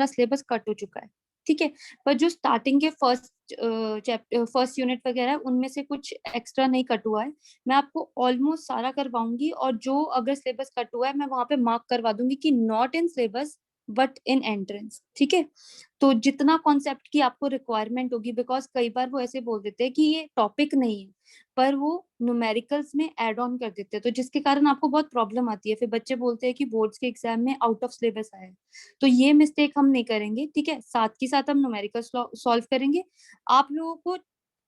Syllabus cut हो चुका है, ठीक है। पर जो स्टार्टिंग के फर्स्ट यूनिट वगैरह उनमें से कुछ एक्स्ट्रा नहीं कट हुआ है, मैं आपको ऑलमोस्ट सारा करवाऊंगी, और जो अगर सिलेबस कट हुआ है मैं वहां पे मार्क करवा दूंगी कि not in syllabus but in entrance, ठीक है। तो जितना कॉन्सेप्ट की आपको रिक्वायरमेंट होगी, बिकॉज कई बार वो ऐसे बोल देते हैं कि ये टॉपिक नहीं है, पर वो न्यूमेरिकल्स में ऐड ऑन कर देते हैं, तो जिसके कारण आपको बहुत प्रॉब्लम आती है। फिर बच्चे बोलते हैं कि बोर्ड्स के एग्जाम में आउट ऑफ सिलेबस आया है, तो ये मिस्टेक हम नहीं करेंगे, ठीक है। साथ के साथ हम न्यूमेरिकल सॉल्व करेंगे। आप लोगों को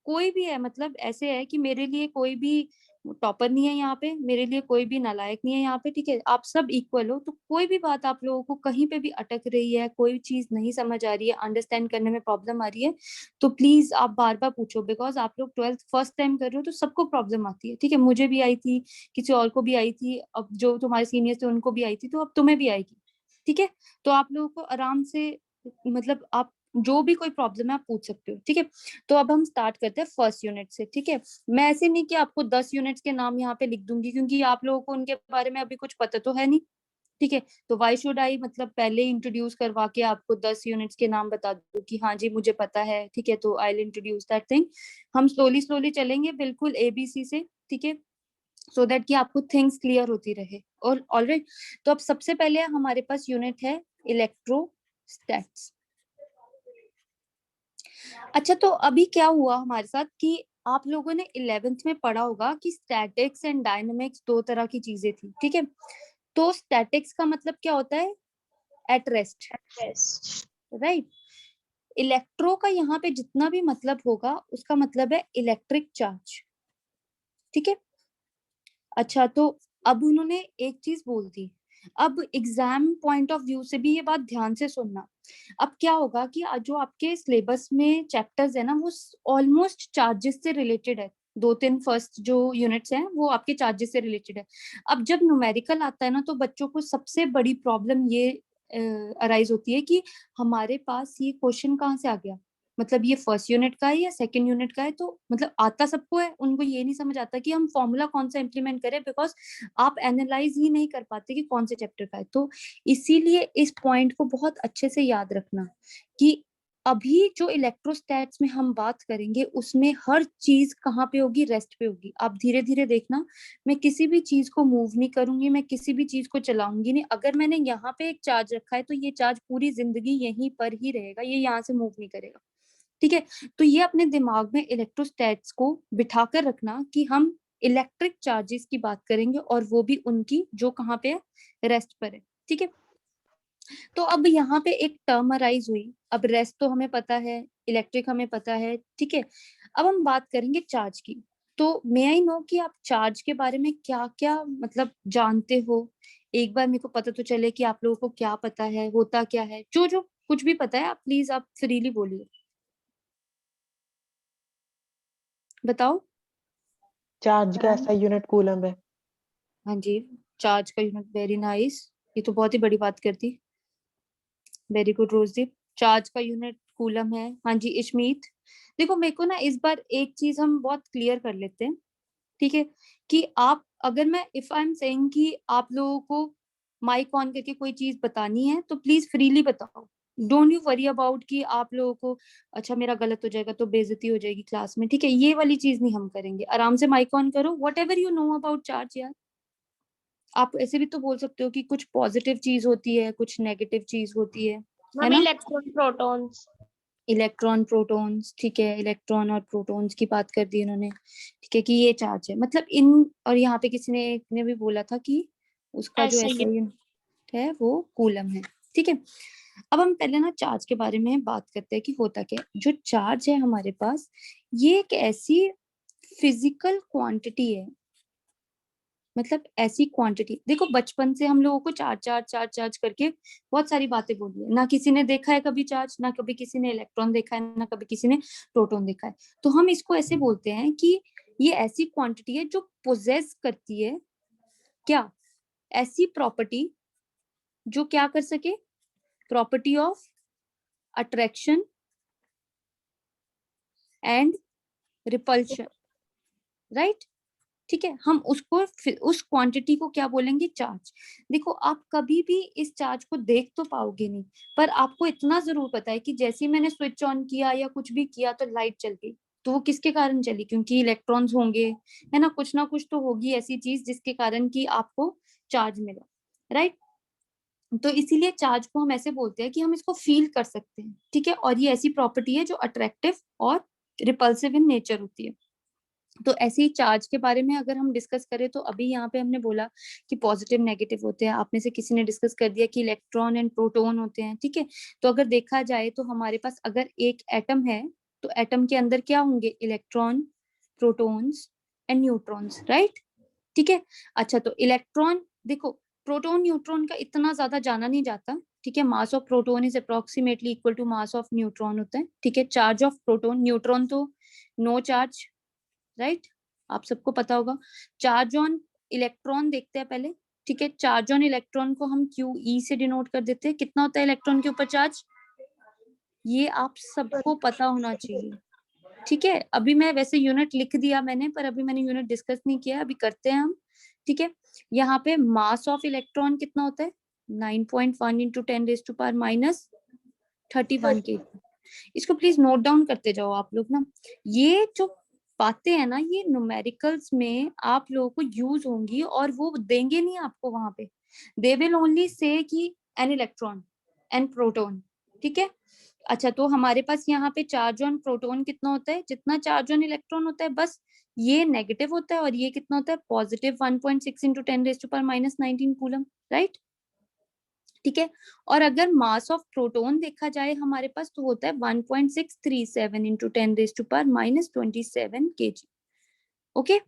कोई भी है, मतलब ऐसे है कि मेरे लिए कोई भी टॉपर नहीं है यहाँ पे, मेरे लिए कोई भी नालायक नहीं है यहाँ पे, ठीक है। आप सब इक्वल हो, तो कोई भी बात आप लोगों को कहीं पे भी अटक रही है, कोई चीज नहीं समझ आ रही है, अंडरस्टैंड करने में प्रॉब्लम आ रही है, तो प्लीज आप बार बार पूछो, बिकॉज आप लोग 12th फर्स्ट टाइम कर रहे हो, तो सबको प्रॉब्लम आती है, ठीक है। मुझे भी आई थी, किसी और को भी आई थी, अब जो तुम्हारे सीनियर्स थे उनको भी आई थी, तो अब तुम्हें भी आएगी, ठीक है। तो आप लोगों को आराम से, मतलब आप जो भी कोई प्रॉब्लम है आप पूछ सकते हो, ठीक है। तो अब हम स्टार्ट करते हैं फर्स्ट यूनिट से, ठीक है। मैं ऐसे नहीं कि आपको 10 यूनिट्स के नाम यहाँ पे लिख दूंगी, क्योंकि आप लोगों को उनके बारे में अभी कुछ पता तो है नहीं, ठीक है। तो वाई शुड आई, मतलब पहले इंट्रोड्यूस करवा के आपको 10 यूनिट्स के नाम बता दूं कि हाँ जी मुझे पता है, ठीक है, तो I will introduce that thing. हम स्लोली स्लोली चलेंगे, बिल्कुल ABC से, ठीक है, सो दैट कि आपको थिंग्स क्लियर होती रहे। और ऑलराइट, तो अब सबसे पहले हमारे पास यूनिट है इलेक्ट्रोस्टैट्स। अच्छा, तो अभी क्या हुआ हमारे साथ कि आप लोगों ने 11th में पढ़ा होगा कि स्टैटिक्स एंड डायनामिक्स दो तरह की चीजें थी, ठीक है। तो स्टैटिक्स का मतलब क्या होता है? At rest, right. इलेक्ट्रो का यहाँ पे जितना भी मतलब होगा उसका मतलब है इलेक्ट्रिक चार्ज, ठीक है। अच्छा, तो अब उन्होंने एक चीज बोल दी, अब एग्जाम पॉइंट ऑफ व्यू से भी ये बात ध्यान से सुनना। अब क्या होगा कि जो आपके सिलेबस में चैप्टर्स है ना, वो ऑलमोस्ट चार्जेस से रिलेटेड है। 2-3 फर्स्ट जो यूनिट्स हैं वो आपके चार्जेस से रिलेटेड है। अब जब न्यूमेरिकल आता है ना, तो बच्चों को सबसे बड़ी प्रॉब्लम ये अराइज होती है कि हमारे पास ये क्वेश्चन कहाँ से आ गया, मतलब ये फर्स्ट यूनिट का है या सेकंड यूनिट का है। तो मतलब आता सबको है, उनको ये नहीं समझ आता कि हम फॉर्मूला कौन सा इंप्लीमेंट करें, बिकॉज आप एनालाइज ही नहीं कर पाते कि कौन से चैप्टर का है। तो इसीलिए इस पॉइंट को बहुत अच्छे से याद रखना कि अभी जो इलेक्ट्रोस्टैट्स में हम बात करेंगे उसमें हर चीज कहाँ पे होगी? रेस्ट पे होगी। आप धीरे धीरे देखना, मैं किसी भी चीज को मूव नहीं करूंगी, मैं किसी भी चीज को चलाऊंगी नहीं। अगर मैंने यहाँ पे एक चार्ज रखा है तो ये चार्ज पूरी जिंदगी यहीं पर ही रहेगा, ये यहाँ से मूव नहीं करेगा, ठीक है। तो ये अपने दिमाग में इलेक्ट्रोस्टैट्स को बिठाकर रखना कि हम इलेक्ट्रिक चार्जेस की बात करेंगे, और वो भी उनकी जो कहाँ पे है? रेस्ट पर है, ठीक है। तो अब यहाँ पे एक टर्म अराइज हुई, अब रेस्ट तो हमें पता है, इलेक्ट्रिक हमें पता है, ठीक है। अब हम बात करेंगे चार्ज की। तो मे आई नो कि आप चार्ज के बारे में क्या क्या मतलब जानते हो? एक बार मेरे को पता तो चले कि आप लोगों को क्या पता है, होता क्या है, जो जो कुछ भी पता है आप प्लीज आप फ्रीली बोलिए, बताओ। चार्ज का ऐसा यूनिट कूलम है। हाँ जी, चार्ज का यूनिट, वेरी नाइस, ये तो बहुत ही बड़ी बात कर दी, वेरी गुड रोजदीप। चार्ज का यूनिट कूलम है, हाँ जी इशमीत। देखो मेरे को ना इस बार एक चीज हम बहुत क्लियर कर लेते हैं, ठीक है, कि आप अगर मैं इफ आई एम सेइंग कि आप लोगों को माइक ऑन करके कोई चीज बतानी है तो प्लीज फ्रीली बताओ, डोंट यू वरी अबाउट कि आप लोगों को अच्छा मेरा गलत हो जाएगा तो बेइज्जती हो जाएगी क्लास में, ठीक है। ये वाली चीज नहीं हम करेंगे, आराम से माइक ऑन करो, what ever you know about charge यार। आप ऐसे भी तो बोल सकते हो कि कुछ पॉजिटिव चीज होती है, कुछ नेगेटिव चीज होती है हम ना। Electron protons. इलेक्ट्रॉन प्रोटॉन्स, ठीक है, इलेक्ट्रॉन और प्रोटॉन्स की बात कर दी इन्होंने, ठीक है, कि ये चार्ज है, मतलब इन, और यहाँ पे किसी ने एक ने भी बोला था कि उसका जो ऐसा ऐसा ही यूनिट है वो कूलम है, ठीक है। अब हम पहले ना चार्ज के बारे में बात करते हैं कि होता क्या है। जो चार्ज है हमारे पास, ये एक ऐसी फिजिकल क्वांटिटी है, मतलब ऐसी क्वांटिटी, देखो बचपन से हम लोगों को चार्ज चार्ज चार्ज चार्ज करके बहुत सारी बातें बोली है ना, किसी ने देखा है कभी चार्ज, ना कभी किसी ने इलेक्ट्रॉन देखा है, ना कभी किसी ने प्रोटॉन देखा है। तो हम इसको ऐसे बोलते हैं कि ये ऐसी क्वांटिटी है जो पोजेस करती है क्या? ऐसी प्रॉपर्टी जो क्या कर सके? Property of attraction and repulsion, right, ठीक है, हम उसको उस क्वांटिटी को क्या बोलेंगे, चार्ज। देखो आप कभी भी इस चार्ज को देख तो पाओगे नहीं, पर आपको इतना जरूर पता है कि जैसे ही मैंने स्विच ऑन किया या कुछ भी किया तो लाइट चल गई, तो वो किसके कारण चली, क्योंकि इलेक्ट्रॉन्स होंगे, है ना कुछ तो होगी ऐसी चीज जिसके कारण कि आपको चार्ज मिला, राइट। तो इसीलिए चार्ज को हम ऐसे बोलते हैं कि हम इसको फील कर सकते हैं, ठीक है, और ये ऐसी प्रॉपर्टी है जो अट्रैक्टिव और रिपल्सिव इन नेचर होती है। तो ऐसे ही चार्ज के बारे में अगर हम डिस्कस करें तो अभी यहाँ पे हमने बोला कि पॉजिटिव नेगेटिव होते हैं, आप में से किसी ने डिस्कस कर दिया कि इलेक्ट्रॉन एंड प्रोटॉन होते हैं, ठीक है। तो अगर देखा जाए तो हमारे पास अगर एक एटम है तो एटम के अंदर क्या होंगे, electron, protons and neutrons, right, ठीक है। अच्छा, तो इलेक्ट्रॉन, देखो प्रोटॉन न्यूट्रॉन का इतना ज्यादा जाना नहीं जाता, ठीक है। Mass of proton is approximately equal to mass of neutron होता है, ठीक है। चार्ज ऑफ प्रोटॉन, न्यूट्रॉन तो नो चार्ज, राइट, आप सबको पता होगा। चार्ज ऑन इलेक्ट्रॉन देखते हैं पहले, ठीक है। चार्ज ऑन इलेक्ट्रॉन को हम क्यू ई से डिनोट कर देते हैं। कितना होता है इलेक्ट्रॉन के ऊपर चार्ज, ये आप सबको पता होना चाहिए, ठीक है। अभी मैं वैसे यूनिट लिख दिया मैंने, पर अभी मैंने यूनिट डिस्कस नहीं किया, अभी करते हैं हम, ठीक है। यहाँ पे मास ऑफ इलेक्ट्रॉन कितना होता है, 9.1 इंटू 10⁻⁻31 के। इसको प्लीज नोट डाउन करते जाओ आप लोग ना। ये जो बातें है ना, ये न्यूमेरिकल्स में आप लोगों को यूज होंगी, और वो देंगे नहीं आपको वहां पे, दे विल ओनली से कि एन इलेक्ट्रॉन एन प्रोटॉन, ठीक है। अच्छा, तो हमारे पास यहाँ पे चार्ज ऑन प्रोटॉन कितना होता है, जितना चार्ज ऑन इलेक्ट्रॉन होता है, बस ये नेगेटिव होता है, और ये कितना होता है, पॉजिटिव 1.6 इंटू 10⁻⁻19 कूलम, राइट, ठीक है। और अगर मास ऑफ प्रोटॉन देखा जाए हमारे पास तो होता है 1.637 इंटू 10⁻⁻27 kg, ओके।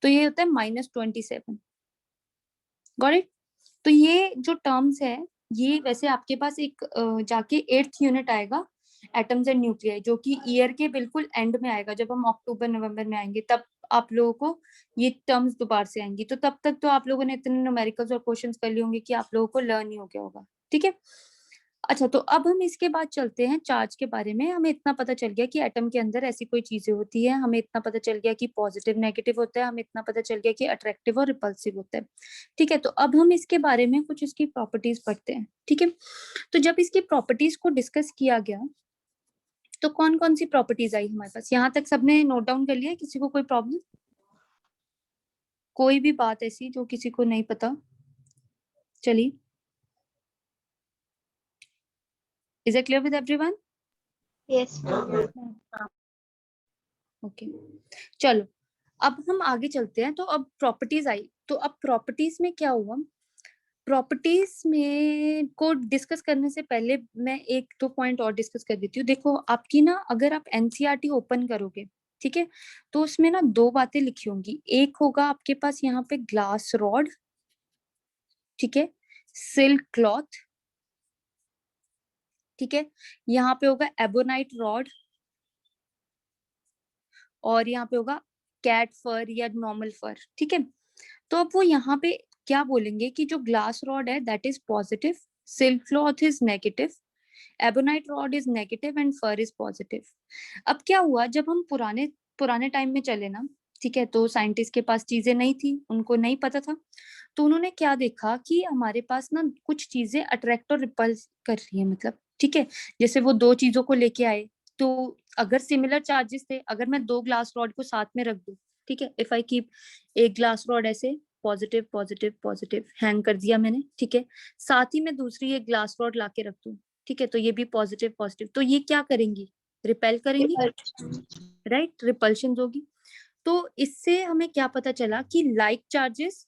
तो ये होता है -27, गॉट इट। तो ये जो टर्म्स है, ये वैसे आपके पास एक जाके 8th यूनिट आएगा, एटम्स एंड न्यूक्लियाई, जो कि ईयर के बिल्कुल एंड में आएगा, जब हम अक्टूबर नवंबर में आएंगे तब आप लोगों को ये टर्म्स दोबारा से आएंगी। तो तब तक तो आप लोगों ने इतने न्यूमेरिकल्स और क्वेश्चंस कर लिए होंगे कि आप लोगों को लर्न ही हो गया होगा, ठीक है। अच्छा, तो अब हम इसके बाद चलते हैं चार्ज के बारे में। हमें इतना पता चल गया कि एटम के अंदर ऐसी कोई चीजें होती है, हमें इतना पता चल गया कि पॉजिटिव नेगेटिव होता है, हमें इतना पता चल गया कि अट्रैक्टिव और रिपल्सिव होता है, ठीक है। तो अब हम इसके बारे में कुछ इसकी प्रॉपर्टीज पढ़ते हैं, ठीक है। तो जब इसकी प्रॉपर्टीज को डिस्कस किया गया तो कौन कौन सी प्रॉपर्टीज आई हमारे पास, यहाँ तक सबने नोट डाउन कर लिया, किसी को कोई प्रॉब्लम, कोई भी बात ऐसी जो किसी को नहीं पता, चलिए, is it clear with everyone? Yes okay, चलो अब हम आगे चलते हैं। तो अब प्रॉपर्टीज आई, तो अब प्रॉपर्टीज में क्या हुआ, प्रॉपर्टीज में को डिस्कस करने से पहले मैं एक दो पॉइंट और डिस्कस कर देती हूँ। देखो आपकी ना, अगर आप एनसीईआरटी ओपन करोगे, ठीक है, तो उसमें ना दो बातें लिखी होंगी। एक होगा आपके पास यहाँ पे ग्लास रॉड, ठीक है, सिल्क क्लॉथ, ठीक है, यहाँ पे होगा एबोनाइट रॉड, और यहाँ पे होगा कैट फर या नॉर्मल फर, ठीक है। तो अब वो यहाँ पे क्या बोलेंगे कि जो ग्लास रॉड है that is positive, silk cloth is negative, ebonite rod is negative and fur is positive. अब क्या हुआ, जब हम पुराने पुराने टाइम में चले ना, ठीक है, तो साइंटिस्ट के पास चीजें नहीं थी, उनको नहीं पता था, तो उन्होंने क्या देखा कि हमारे पास ना कुछ चीजें अट्रैक्ट और रिपल्स कर रही है, मतलब, ठीक है। जैसे वो दो चीजों को लेके आए, तो अगर सिमिलर चार्जेस थे, अगर मैं दो ग्लास रॉड को साथ में रख दूं, ठीक है, इफ आई कीप एक ग्लास रॉड ऐसे पॉजिटिव पॉजिटिव पॉजिटिव हैंग कर दिया मैंने, ठीक है, साथ ही मैं दूसरी एक ग्लास रॉड लाके रख दूं, ठीक है, तो ये भी पॉजिटिव पॉजिटिव, तो ये क्या करेंगी, रिपेल करेंगी, राइट, रिपल्शन होगी। तो इससे हमें क्या पता चला कि like charges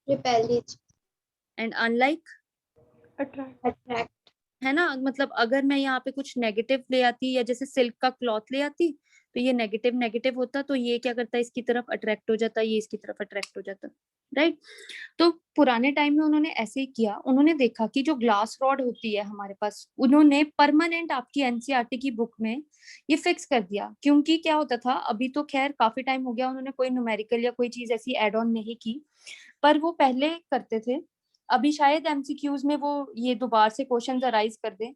repel and unlike attract है ना, मतलब अगर मैं यहाँ पे कुछ नेगेटिव ले आती या जैसे सिल्क का क्लॉथ ले आती, तो ये नेगेटिव नेगेटिव होता, तो ये क्या करता है, इसकी तरफ अट्रैक्ट हो जाता, ये इसकी तरफ अट्रैक्ट हो जाता, राइट। तो पुराने टाइम में उन्होंने ऐसे ही किया, उन्होंने देखा कि जो ग्लास रॉड होती है हमारे पास, उन्होंने परमानेंट आपकी एनसीईआरटी की बुक में ये फिक्स कर दिया, क्योंकि क्या होता था, अभी तो खैर काफी टाइम हो गया, उन्होंने कोई न्यूमेरिकल या कोई चीज ऐसी एड ऑन नहीं की, पर वो पहले करते थे। अभी शायद एमसीक्यूज में वो ये दोबारा से क्वेश्चन अराइज कर दे,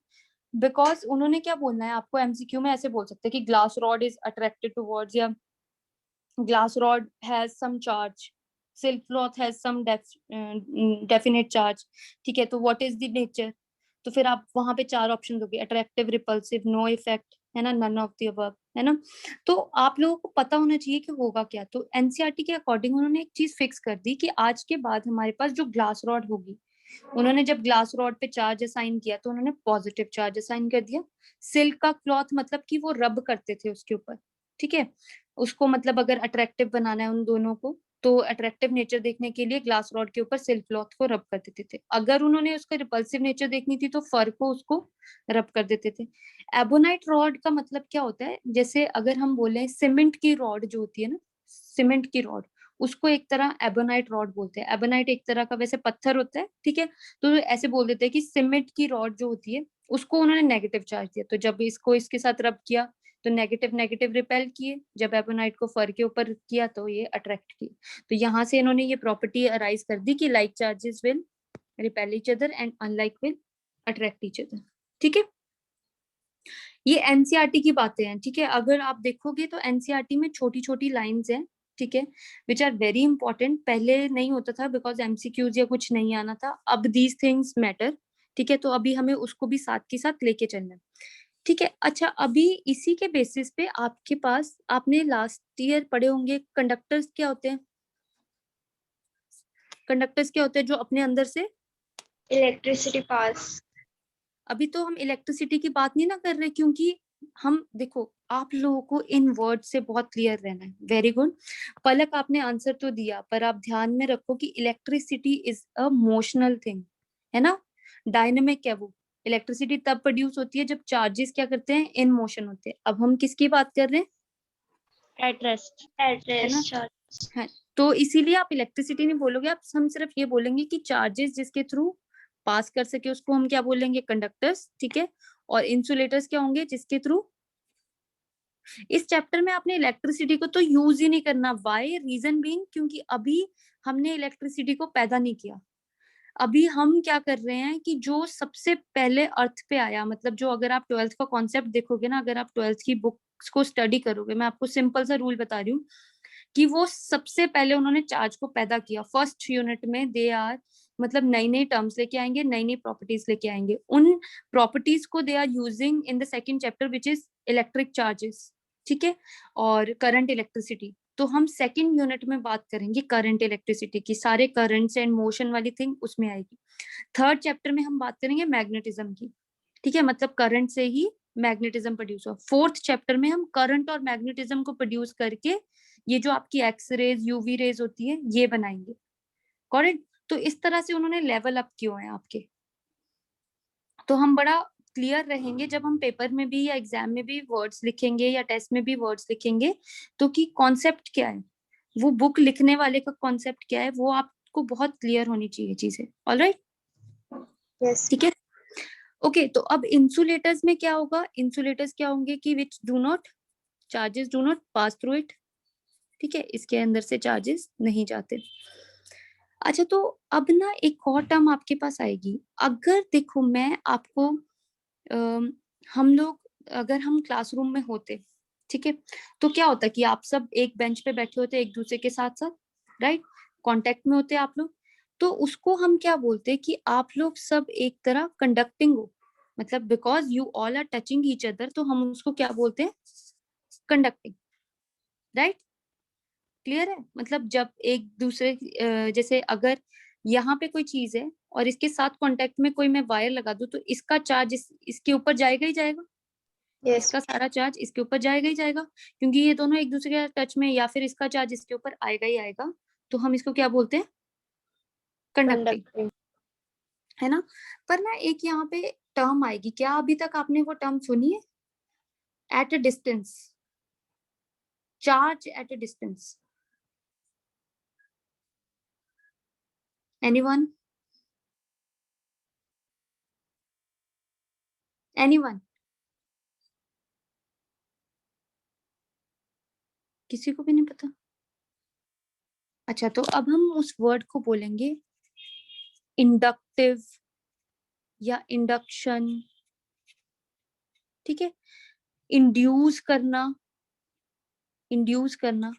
बिकॉज उन्होंने क्या बोलना है आपको, एमसीक्यू में ऐसे बोल सकते हैं कि glass rod is attracted towards, या glass rod has some charge, silk cloth has some definite charge, ठीक है, तो what is the nature, तो फिर आप वहां पे चार ऑप्शन दोगे, अट्रैक्टिव, रिपल्सिव, नो इफेक्ट, है ना, नन ऑफ द अबव, है ना। तो आप लोगों को पता होना चाहिए कि होगा क्या। तो एनसीईआरटी के अकॉर्डिंग उन्होंने एक चीज फिक्स कर दी कि आज के बाद हमारे पास जो ग्लास रॉड होगी, उन्होंने जब ग्लास रॉड पे चार्ज असाइन किया तो उन्होंने पॉजिटिव चार्ज असाइन कर दिया। सिल्क का क्लॉथ मतलब कि वो रब करते थे उसके ऊपर, ठीक है, उसको मतलब अगर अट्रैक्टिव बनाना है उन दोनों को, तो अट्रैक्टिव नेचर देखने के लिए ग्लास रॉड के ऊपर सिल्क क्लॉथ को रब कर देते थे। अगर उन्होंने उसका रिपल्सिव नेचर देखनी थी तो फर को उसको रब कर देते थे। एबोनाइट रॉड का मतलब क्या होता है, जैसे अगर हम बोले सीमेंट की रॉड जो होती है ना, सीमेंट की रॉड, उसको एक तरह एबोनाइट रॉड बोलते हैं। एबोनाइट एक तरह का वैसे पत्थर होता है, ठीक है, तो ऐसे बोल देते हैं कि सीमेंट की रॉड जो होती है उसको उन्होंने नेगेटिव चार्ज दिया, तो जब इसको इसके साथ रब किया तो नेगेटिव नेगेटिव रिपेल किए, जब एबोनाइट को फर के ऊपर किया तो ये अट्रैक्ट किए। तो यहाँ से इन्होंने ये प्रॉपर्टी अराइज कर दी कि like charges will repel each other and unlike will attract each other, ठीक है। ये एनसीईआरटी की बातें हैं, ठीक है। अगर आप देखोगे तो एनसीईआरटी में छोटी छोटी लाइंस हैं, ठीक है, विच आर वेरी इंपॉर्टेंट। पहले नहीं होता था बिकॉज एमसीक्यूज या कुछ नहीं आना था, अब दीज थिंग्स मैटर, ठीक है। तो अभी हमें उसको भी साथ के साथ लेके चलना है, ठीक है। अच्छा, अभी इसी के बेसिस पे आपके पास, आपने लास्ट ईयर पढ़े होंगे कंडक्टर्स क्या होते हैं। कंडक्टर्स क्या होते हैं, जो अपने अंदर से इलेक्ट्रिसिटी पास। अभी तो हम इलेक्ट्रिसिटी की बात नहीं ना कर रहे, क्योंकि हम देखो, आप लोगों को इन वर्ड से बहुत क्लियर रहना है। वेरी गुड पलक, आपने आंसर तो दिया, पर आप ध्यान में रखो कि electricity is a motional thing, है ना, डायनेमिक है वो। इलेक्ट्रिसिटी तब प्रोड्यूस होती है जब चार्जेस क्या करते हैं, इन मोशन होते हैं। अब हम किसकी बात कर रहे हैं, एट रेस्ट, है ना। Address charge. है, तो इसीलिए आप इलेक्ट्रिसिटी नहीं बोलोगे, आप हम सिर्फ ये बोलेंगे कि चार्जेस जिसके थ्रू पास कर सके उसको हम क्या बोलेंगे, कंडक्टर्स, ठीक है। और इंसुलेटर्स क्या होंगे, जिसके थ्रू, इस चैप्टर में आपने इलेक्ट्रिसिटी को तो यूज ही नहीं करना। वाई, रीजन बीइंग, क्योंकि अभी हमने इलेक्ट्रिसिटी को पैदा नहीं किया। अभी हम क्या कर रहे हैं कि जो सबसे पहले अर्थ पे आया, मतलब जो, अगर आप ट्वेल्थ का कॉन्सेप्ट देखोगे ना, अगर आप ट्वेल्थ की बुक्स को स्टडी करोगे, मैं आपको सिंपल सा रूल बता रही हूँ कि वो सबसे पहले उन्होंने चार्ज को पैदा किया। फर्स्ट यूनिट में दे आर, मतलब नई नई टर्म्स लेके आएंगे, नई नई प्रॉपर्टीज लेके आएंगे। उन प्रॉपर्टीज को they are using in the second chapter which is electric charges, ठीक है, और करंट इलेक्ट्रिसिटी। तो हम सेकंड यूनिट में बात करेंगे करंट इलेक्ट्रिसिटी की, सारे करंट्स एंड मोशन वाली थिंग उसमें आएगी। थर्ड चैप्टर में हम बात करेंगे मैग्नेटिज्म की, ठीक है, मतलब करंट से ही मैग्नेटिज्म प्रोड्यूस हुआ। फोर्थ चैप्टर में हम करंट और मैग्नेटिज्म को प्रोड्यूस करके ये जो आपकी एक्स रेज, यूवी रेज होती है, ये बनाएंगे, करेक्ट। तो इस तरह से उन्होंने लेवल अप किए हैं आपके। तो हम बड़ा क्लियर रहेंगे जब हम पेपर में भी या एग्जाम में भी वर्ड्स लिखेंगे या टेस्ट में भी वर्ड्स लिखेंगे, तो कि कॉन्सेप्ट क्या है, वो बुक लिखने वाले का कॉन्सेप्ट क्या है, वो आपको बहुत क्लियर होनी चाहिए चीजें। Alright, yes. ठीक है। ओके, तो अब इंसुलेटर्स में क्या होगा, इंसुलेटर्स क्या होंगे कि which do not, charges do not pass through it, ठीक है, इसके अंदर से चार्जेस नहीं जाते। अच्छा, तो अब ना एक और टर्म आपके पास आएगी। अगर देखो मैं आपको हम लोग, अगर हम क्लासरूम में होते, ठीक है, तो क्या होता कि आप सब एक बेंच पे बैठे होते एक दूसरे के साथ साथ, राइट, कांटेक्ट में होते आप लोग। तो उसको हम क्या बोलते कि आप लोग सब एक तरह कंडक्टिंग हो, मतलब because you all are touching each other, तो हम उसको क्या बोलते हैं, कंडक्टिंग, राइट। क्लियर है, मतलब जब एक दूसरे जैसे अगर यहाँ पे कोई चीज है और इसके साथ कांटेक्ट में कोई मैं वायर लगा दूं, तो इसका चार्ज इसके ऊपर जाएगा ही जाएगा, यस। इसका सारा चार्ज इसके ऊपर जाएगा ही जाएगा, क्योंकि ये दोनों एक दूसरे के टच में, या फिर इसका चार्ज इसके ऊपर आएगा ही आएगा। तो हम इसको क्या बोलते हैं, कंडक्टिंग, कंडक्टिंग। है ना। पर ना एक यहाँ पे टर्म आएगी, क्या अभी तक आपने वो टर्म सुनी है, eight a distance, charge at a distance, anyone, anyone, किसी को भी नहीं पता। अच्छा, तो अब हम उस वर्ड को बोलेंगे इंडक्टिव या इंडक्शन ठीक है। इंड्यूस करना, इंड्यूस करना।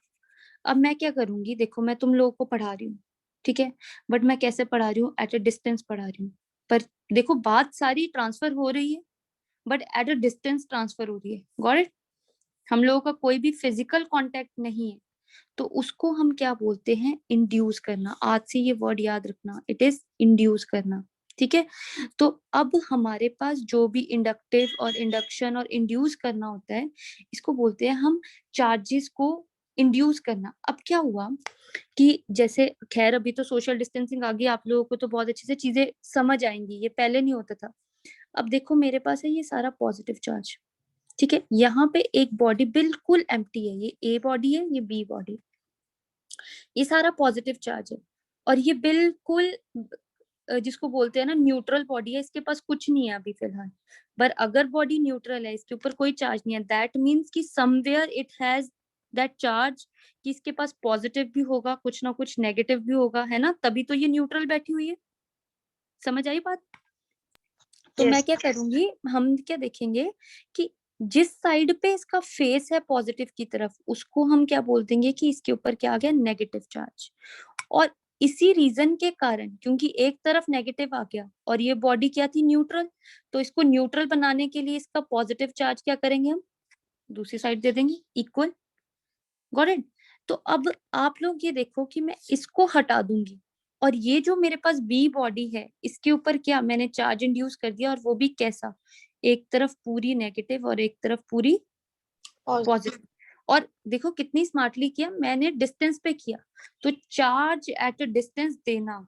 अब मैं क्या करूंगी, देखो मैं तुम लोगों को पढ़ा रही हूँ, ठीक है, बट मैं कैसे पढ़ा रही हूँ, एट अ डिस्टेंस पढ़ा रही हूँ। पर देखो बात सारी ट्रांसफर हो रही है, but at a distance transfer हो रही है। Got it? हम लोगों का कोई भी फिजिकल कांटेक्ट नहीं है, तो उसको हम क्या बोलते हैं, इंड्यूस करना। आज से ये वर्ड याद रखना, इट इज इंड्यूस करना, ठीक है। तो अब हमारे पास जो भी इंडक्टिव और इंडक्शन और इंड्यूस करना होता है, इसको बोलते हैं हम चार्जेस को इंड्यूस करना। अब क्या हुआ कि जैसे, खैर अभी तो सोशल डिस्टेंसिंग आ गई, आप लोगों को तो बहुत अच्छे से चीजें समझ आएंगी, ये पहले नहीं होता था। अब देखो मेरे पास है ये सारा पॉजिटिव चार्ज, ठीक है, यहाँ पे एक बॉडी बिल्कुल एम्प्टी है, ये ए बॉडी है, ये बी बॉडी, ये सारा पॉजिटिव चार्ज है। और ये बिल्कुल जिसको बोलते हैं ना न्यूट्रल बॉडी है, इसके पास कुछ नहीं है अभी फिलहाल। पर अगर बॉडी न्यूट्रल है, इसके ऊपर कोई चार्ज नहीं है, दैट मीन्स कि somewhere it has that charge, कि इसके पास पॉजिटिव भी होगा, कुछ ना कुछ नेगेटिव भी होगा, है ना, तभी तो ये न्यूट्रल बैठी हुई है। समझ आई बात? तो मैं Yes. क्या करूंगी, हम क्या देखेंगे कि जिस साइड पे इसका फेस है पॉजिटिव की तरफ, उसको हम क्या बोल देंगे कि इसके ऊपर क्या आ गया, नेगेटिव चार्ज। और इसी रीजन के कारण, क्योंकि एक तरफ नेगेटिव आ गया और ये बॉडी क्या थी, न्यूट्रल, तो इसको न्यूट्रल बनाने के लिए इसका पॉजिटिव चार्ज क्या करेंगे, हम दूसरी साइड दे देंगे, इक्वल। Got it? तो अब आप लोग ये देखो कि मैं इसको हटा दूंगी, और ये जो मेरे पास बी बॉडी है, इसके ऊपर क्या मैंने चार्ज इंड्यूस कर दिया, और वो भी कैसा, एक तरफ पूरी नेगेटिव और एक तरफ पूरी पॉजिटिव। और देखो कितनी स्मार्टली किया मैंने, डिस्टेंस पे किया। तो चार्ज एट अ डिस्टेंस देना,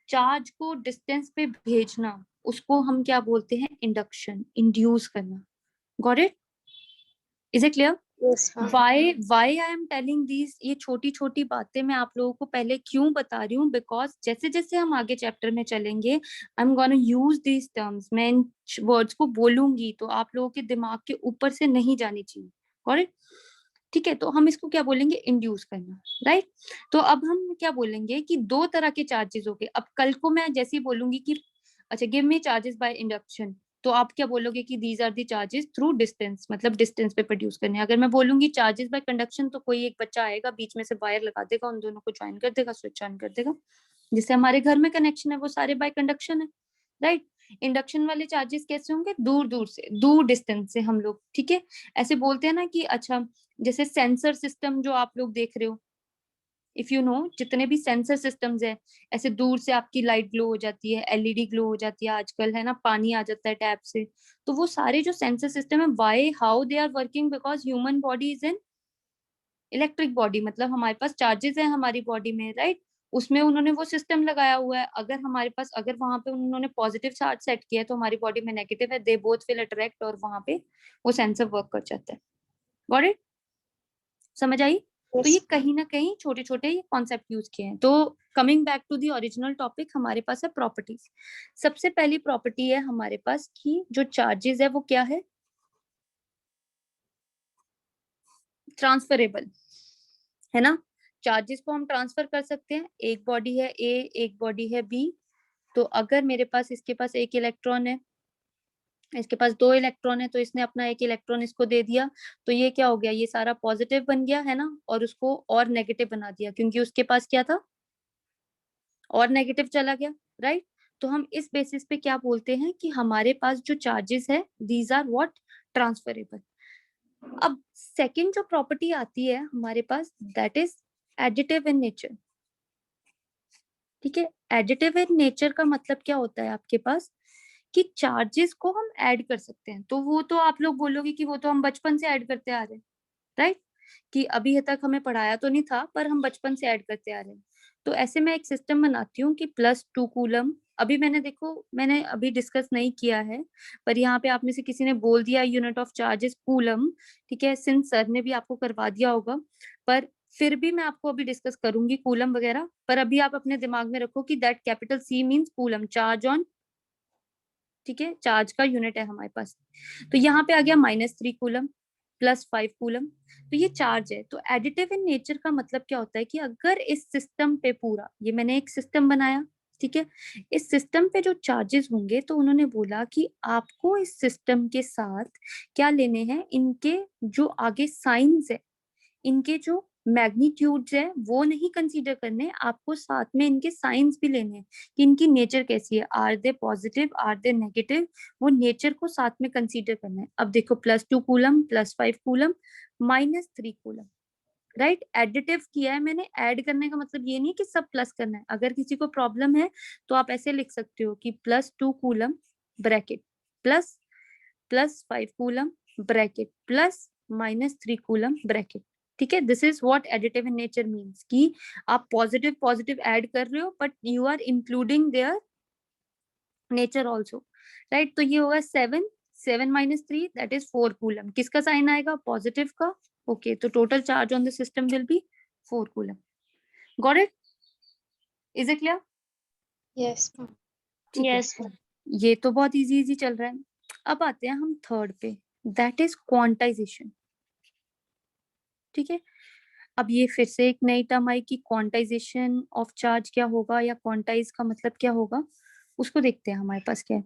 चार्ज को डिस्टेंस पे भेजना, उसको हम क्या बोलते हैं, इंडक्शन, इंड्यूस करना। Got it? Is it clear? Yes, ma'am. Why I am telling these, ये छोटी छोटी बातें मैं आप लोगों को पहले क्यों बता रही हूँ, बिकॉज जैसे जैसे हम आगे चैप्टर में चलेंगे, I am gonna use these terms, मैं इन वर्ड्स को बोलूंगी तो आप लोगों के दिमाग के ऊपर से नहीं जानी चाहिए। करेक्ट? ठीक है, तो हम इसको क्या बोलेंगे, इंड्यूस करना, राइट? तो अब हम क्या बोलेंगे कि दो तरह के चार्जेस हो गए। अब कल को मैं जैसे ही बोलूंगी कि अच्छा give me charges by induction, तो आप क्या बोलोगे कि these are the charges through distance, मतलब डिस्टेंस पे प्रोड्यूस करने। अगर मैं बोलूंगी चार्जेस बाय कंडक्शन, तो कोई एक बच्चा आएगा बीच में से वायर लगा देगा, उन दोनों को ज्वाइन कर देगा, स्विच ऑन कर देगा, जिससे हमारे घर में कनेक्शन है वो सारे बाय कंडक्शन है, राइट? इंडक्शन वाले चार्जेस कैसे होंगे, दूर दूर से, दूर डिस्टेंस से हम लोग, ठीक है, ऐसे बोलते हैं ना कि अच्छा, जैसे सेंसर सिस्टम जो आप लोग देख रहे हो, इफ यू नो, जितने भी सेंसर सिस्टम्स है, ऐसे दूर से आपकी लाइट ग्लो हो जाती है, एलईडी ग्लो हो जाती है आजकल, है ना, पानी आ जाता है टैप से, तो वो सारे जो सेंसर सिस्टम है, why how they are working, because human body is an electric body, मतलब हमारे पास चार्जेस है हमारी बॉडी में, राइट? उसमें उन्होंने वो सिस्टम लगाया हुआ है, अगर हमारे पास, अगर वहां पे उन्होंने पॉजिटिव चार्ज सेट किया है तो हमारी बॉडी में नेगेटिव है, दे बोथ विल अट्रैक्ट, और वहां पे वो सेंसर वर्क कर जाता है। Got it? समझ आई? तो ये Yes. कहीं ना कहीं छोटे छोटे ये कॉन्सेप्ट यूज किए हैं। तो coming back to the original topic, हमारे पास है प्रॉपर्टीज। सबसे पहली प्रॉपर्टी है हमारे पास कि जो चार्जेस है वो क्या है, ट्रांसफरेबल, है ना। चार्जेस को हम ट्रांसफर कर सकते हैं, एक बॉडी है ए, एक बॉडी है बी, तो अगर मेरे पास, इसके पास एक इलेक्ट्रॉन है, इसके पास दो इलेक्ट्रॉन है, तो इसने अपना एक इलेक्ट्रॉन इसको दे दिया, तो ये क्या हो गया, ये सारा पॉजिटिव बन गया, है ना, और उसको और नेगेटिव बना दिया, क्योंकि उसके पास क्या था, और नेगेटिव चला गया, राइट? तो हम इस बेसिस पे क्या बोलते हैं कि हमारे पास जो चार्जेस है, दीज आर व्हाट, ट्रांसफरेबल। अब सेकंड जो प्रॉपर्टी आती है हमारे पास, that is additive in nature. ठीक है, एडिटिव इन नेचर का मतलब क्या होता है आपके पास, कि चार्जेस को हम ऐड कर सकते हैं। तो वो तो आप लोग बोलोगे कि वो तो हम बचपन से ऐड करते आ रहे हैं, राइट? कि अभी तक हमें पढ़ाया तो नहीं था, पर हम बचपन से ऐड करते आ रहे हैं। तो ऐसे मैं एक सिस्टम बनाती हूँ कि +2 कूलम, अभी मैंने, देखो मैंने अभी डिस्कस नहीं किया है, पर यहाँ पे आप में से किसी ने बोल दिया यूनिट ऑफ चार्जेस कूलम, ठीक है, सिंस सर ने भी आपको करवा दिया होगा, पर फिर भी मैं आपको अभी डिस्कस करूंगी कूलम वगैरह। पर अभी आप अपने दिमाग में रखो कि that capital C means coulomb, charge on, ठीक है, चार्ज का यूनिट है हमारे पास। तो यहाँ पे आ गया -3 कूलम, +5 कूलम, तो ये चार्ज है। तो एडिटिव इन नेचर का मतलब क्या होता है कि अगर इस सिस्टम पे पूरा, ये मैंने एक सिस्टम बनाया, ठीक है। इस सिस्टम पे जो चार्जेस होंगे तो उन्होंने बोला कि आपको इस सिस्टम के साथ क्या लेने हैं, इनके जो आगे साइंस है, इनके जो मैग्नीट्यूड्स है वो नहीं कंसीडर करने, आपको साथ में इनके साइंस भी लेने हैं कि इनकी नेचर कैसी है, are they positive are they negative, वो नेचर को साथ में कंसीडर करना है। अब देखो +2 coulomb, +5 coulomb, -3 coulomb, right. Additive किया है मैंने, ऐड करने का मतलब ये नहीं कि सब प्लस करना है। अगर किसी को प्रॉब्लम है तो आप ऐसे लिख सकते हो कि +2 coulomb bracket plus +5 coulomb bracket plus -3 coulomb bracket, ठीक है। This is what additive in nature means कि आप पॉजिटिव पॉजिटिव ऐड कर रहे हो but you are including their nature also, right. तो ये होगा 7, 7 - 3 दैट इज 4 कूलम। किसका साइन आएगा, पॉजिटिव का। ओके, तो total charge on the system will be 4 coulomb. Got it? Is it clear? Yes. ठीक है, Yes. ये तो बहुत इजी इजी चल रहा है। अब आते हैं हम थर्ड पे, दैट इज क्वांटाइजेशन, ठीक है। अब ये फिर से एक नई टर्म आई कि क्वांटाइजेशन ऑफ चार्ज क्या होगा, या क्वांटाइज का मतलब क्या होगा, उसको देखते हैं हमारे पास क्या है।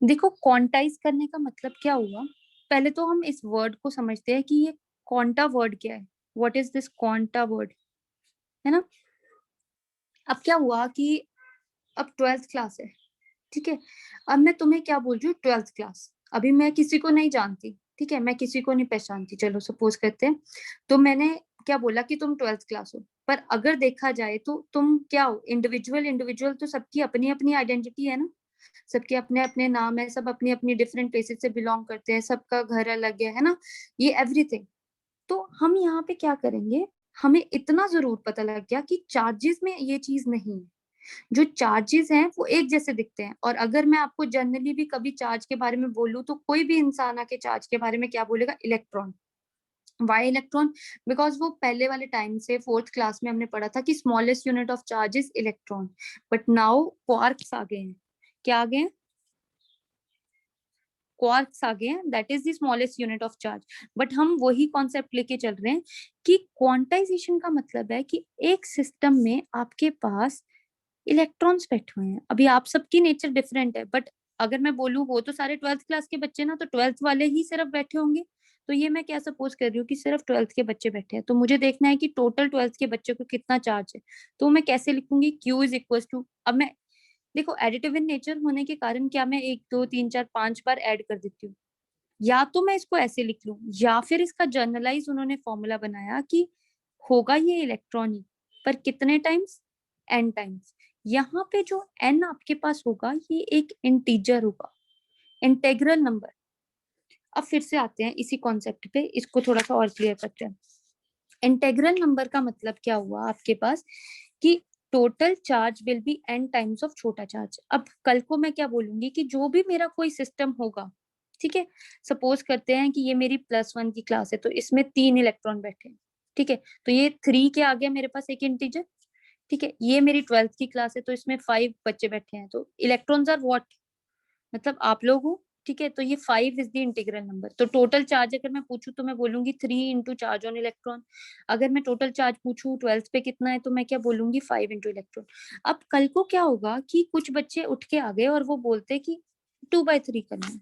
देखो क्वांटाइज करने का मतलब क्या हुआ, पहले तो हम इस वर्ड को समझते हैं कि ये क्वांटा वर्ड क्या है, what is this quanta word, है ना। अब क्या हुआ कि अब 12th क्लास है, ठीक है। अब मैं तुम्हें क्या बोल रही हूँ, 12th क्लास, अभी मैं किसी को नहीं जानती, ठीक है, मैं किसी को नहीं पहचानती, चलो सपोज करते हैं। तो मैंने क्या बोला कि तुम 12th क्लास हो, पर अगर देखा जाए तो तुम क्या हो, इंडिविजुअल। इंडिविजुअल तो सबकी अपनी अपनी आइडेंटिटी है ना, सबके अपने अपने नाम है, सब अपनी अपनी डिफरेंट प्लेसेस से बिलोंग करते हैं, सबका घर अलग है ना, ये एवरीथिंग। तो हम यहाँ पे क्या करेंगे, हमें इतना जरूर पता लग गया कि चार्जेस में ये चीज नहीं है, जो चार्जेस हैं वो एक जैसे दिखते हैं। और अगर मैं आपको जनरली भी कभी चार्ज के बारे में बोलूं तो कोई भी इंसान आके चार्ज के बारे में क्या बोलेगा, इलेक्ट्रॉन। Y electron? बिकॉज वो पहले वाले टाइम से 4th क्लास में हमने पढ़ा था कि smallest unit of charge is electron, but now quarks आ गए हैं। क्या आ गए हैं, क्वार्क्स आ गए हैं, that is the smallest unit of charge. But हम वही कॉन्सेप्ट लेके चल रहे हैं कि क्वांटाइजेशन का मतलब है कि एक सिस्टम में आपके पास इलेक्ट्रॉन्स बैठे हुए हैं। अभी आप सबकी नेचर डिफरेंट है, बट अगर मैं बोलूं वो तो सारे 12th क्लास के बच्चे ना, तो 12th वाले ही सिर्फ बैठे होंगे। तो ये मैं क्या सपोज कर रही हूँ कि सिर्फ 12th के बच्चे बैठे हैं, तो मुझे देखना है कि टोटल 12th के बच्चे को कितना चार्ज है। तो मैं कैसे लिखूंगी, Q इज इक्वल टू, अब मैं देखो एडिटिव इन नेचर होने के कारण क्या मैं 1 2 3 4 5 बार ऐड कर देती हूँ, या तो मैं इसको ऐसे लिख लूं, या फिर इसका जर्नलाइज उन्होंने फॉर्मूला बनाया कि होगा ये इलेक्ट्रॉन ही, पर कितने टाइम्स, n टाइम्स। यहाँ पे जो n आपके पास होगा ये एक इंटीजर होगा, इंटेग्रल नंबर। अब फिर से आते हैं इसी कॉन्सेप्ट पे, इसको थोड़ा सा और क्लियर करते हैं। इंटेग्रल नंबर का मतलब क्या हुआ आपके पास कि total charge will be n times of छोटा चार्ज। अब कल को मैं क्या बोलूंगी कि जो भी मेरा कोई सिस्टम होगा, ठीक है, सपोज करते हैं कि ये मेरी +1 की क्लास है, तो इसमें 3 इलेक्ट्रॉन बैठे हैं, ठीक है। तो ये 3 के आगे मेरे पास एक इंटीजर, ठीक है। ये मेरी 12th की क्लास है, तो इसमें 5 बच्चे बैठे हैं, तो इलेक्ट्रॉन्स आर व्हाट, मतलब आप लोग हो, ठीक है। तो ये 5 इज द इंटीग्रल नंबर। तो टोटल चार्ज अगर मैं पूछूं तो मैं बोलूंगी 3 इंटू चार्ज ऑन इलेक्ट्रॉन। अगर मैं टोटल चार्ज पूछूं 12th पे कितना है, तो मैं क्या बोलूंगी, 5 इंटू इलेक्ट्रॉन। अब कल को क्या होगा कि कुछ बच्चे उठ के आ गए और वो बोलते कि 2/3 करना है,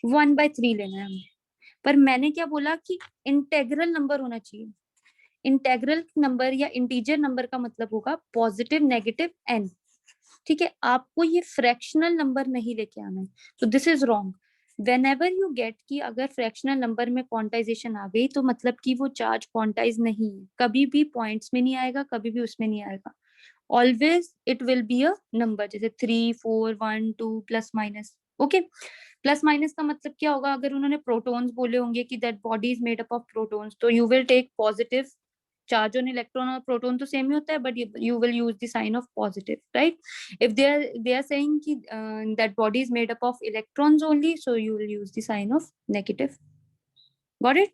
1/3 लेना है हमें, पर मैंने क्या बोला कि इंटेग्रल नंबर होना चाहिए। इंटेग्रल नंबर या इंटीजर नंबर का मतलब होगा पॉजिटिव नेगेटिव n, ठीक है। आपको ये फ्रैक्शनल नंबर नहीं लेके आना है, तो this is wrong. When ever you get कि अगर फ्रैक्शनल नंबर में क्वांटाइजेशन आ गई तो मतलब कि वो चार्ज क्वांटाइज नहीं है, कभी भी पॉइंट्स में नहीं आएगा, कभी भी उसमें नहीं आएगा, always it will be a number, जैसे 3 4 1 2 plus minus. Okay, plus minus का मतलब क्या होगा, अगर उन्होंने प्रोटॉन्स बोले होंगे कि that body is made up of protons, तो you will take positive charge on electron, और प्रोटॉन तो सेम ही होता है, but you will use the sign of positive, right. If they are saying कि that body is made up of electrons only, so you will use the sign of negative. Got it?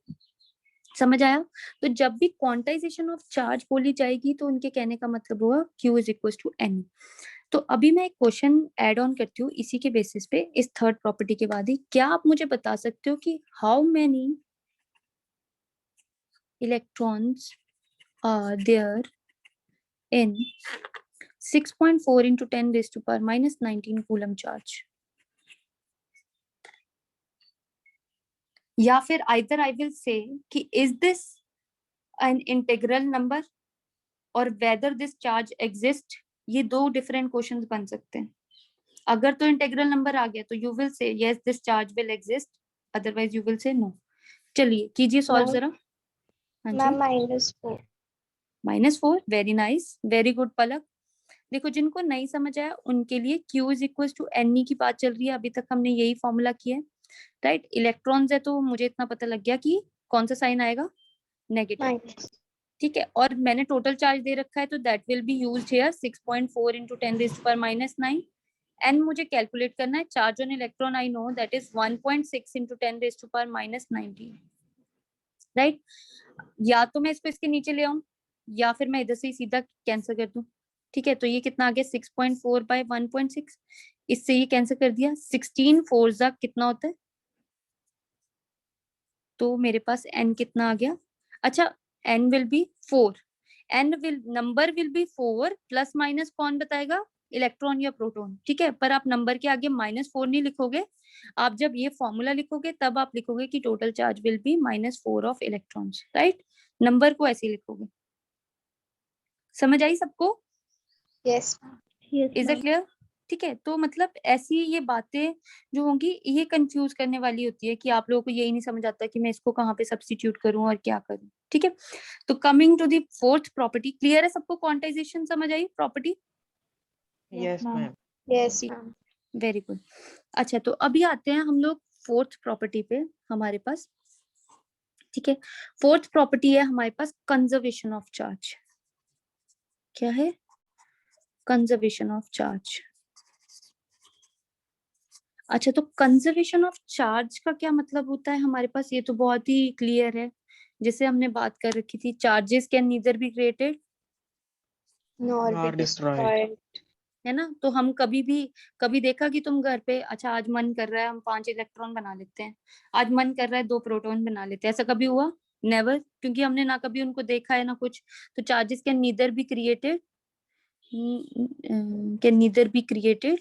समझ आया? तो जब भी quantization of charge बोली जाएगी तो उनके कहने का मतलब होगा Q is equal to n। तो अभी मैं एक क्वेश्चन ऐड ऑन करती हूँ इसी के बेसिस पे, इस थर्ड प्रॉपर्टी के बाद ही। क्या आप मुझे बता सकते हो कि how many electrons are there in 6.4 into 10 raised to power minus 19 coulomb charge. या फिर either I will say कि is this an integral number और whether this charge exist, ये दो different questions बन सकते हैं। अगर तो इंटेग्रल नंबर आ गया तो you will say yes this charge will exist, otherwise you will say no. चलिए कीजिए सॉल्व मैम- जरा। हाँ मैम जी, -4। -4, very nice, very good Palak. देखो जिनको नहीं समझ आया उनके लिए Q is equal to NE की बात चल रही है, अभी तक हमने यही फॉर्मूला किया है, राइट। इलेक्ट्रॉन्स है तो मुझे इतना पता लग गया कि कौन सा साइन आएगा, नेगेटिव, माइनस। ठीक है। और मैंने टोटल चार्ज दे रखा है तो that will be used here 6.4 into 10 raised to power minus 9। N मुझे कैलकुलेट करना है, charge on electron I know that is 1.6 into 10 raised to power minus 19, right. या तो मैं इसको इसके नीचे ले आऊं या फिर मैं इधर से ही सीधा कैंसिल कर दूं, ठीक है। तो ये कितना आ गया 6.4 by 1.6, इससे ये कैंसिल कर दिया, 16 4 जा कितना होता है, तो मेरे पास n कितना आ गया, अच्छा n will be 4, number will be 4 plus minus कौन बताएगा, इलेक्ट्रॉन या प्रोटॉन, ठीक है। पर आप नंबर के आगे -4 नहीं लिखोगे, आप जब ये फॉर्मूला लिखोगे तब आप लिखोगे कि total charge will be -4 of electrons, right. Number को ऐसे ही लिखोगे। समझ आई सबको? Yes is it clear? ठीक है। तो मतलब ऐसी ये बातें जो होंगी ये कंफ्यूज करने वाली होती है कि आप लोगों को यही नहीं समझ आता कि मैं इसको कहाँ पे सब्स्टिट्यूट करूं और क्या करूं, ठीक है। तो coming to the fourth property, clear है सबको? क्वांटाइजेशन समझ आई, property? Yes ma'am. Yes ma'am. Very good. अच्छा तो अभी आते हैं हम लोग फोर्थ प्रॉपर्टी पे हमारे पास, ठीक है। फोर्थ प्रॉपर्टी है हमारे पास कंजर्वेशन ऑफ चार्ज। क्या है? Conservation of charge. अच्छा तो कंजर्वेशन ऑफ चार्ज का क्या मतलब होता है हमारे पास, ये तो बहुत ही क्लियर है, जैसे हमने बात कर रखी थी, charges can neither be created nor be nor destroyed. Destroyed. है ना। तो हम कभी भी, कभी देखा कि तुम घर पे, अच्छा आज मन कर रहा है हम 5 इलेक्ट्रॉन बना लेते हैं, आज मन कर रहा है 2 प्रोटॉन बना लेते हैं, ऐसा कभी हुआ? नेवर, क्योंकि हमने ना कभी उनको देखा है ना कुछ। तो charges can neither be created, can neither be created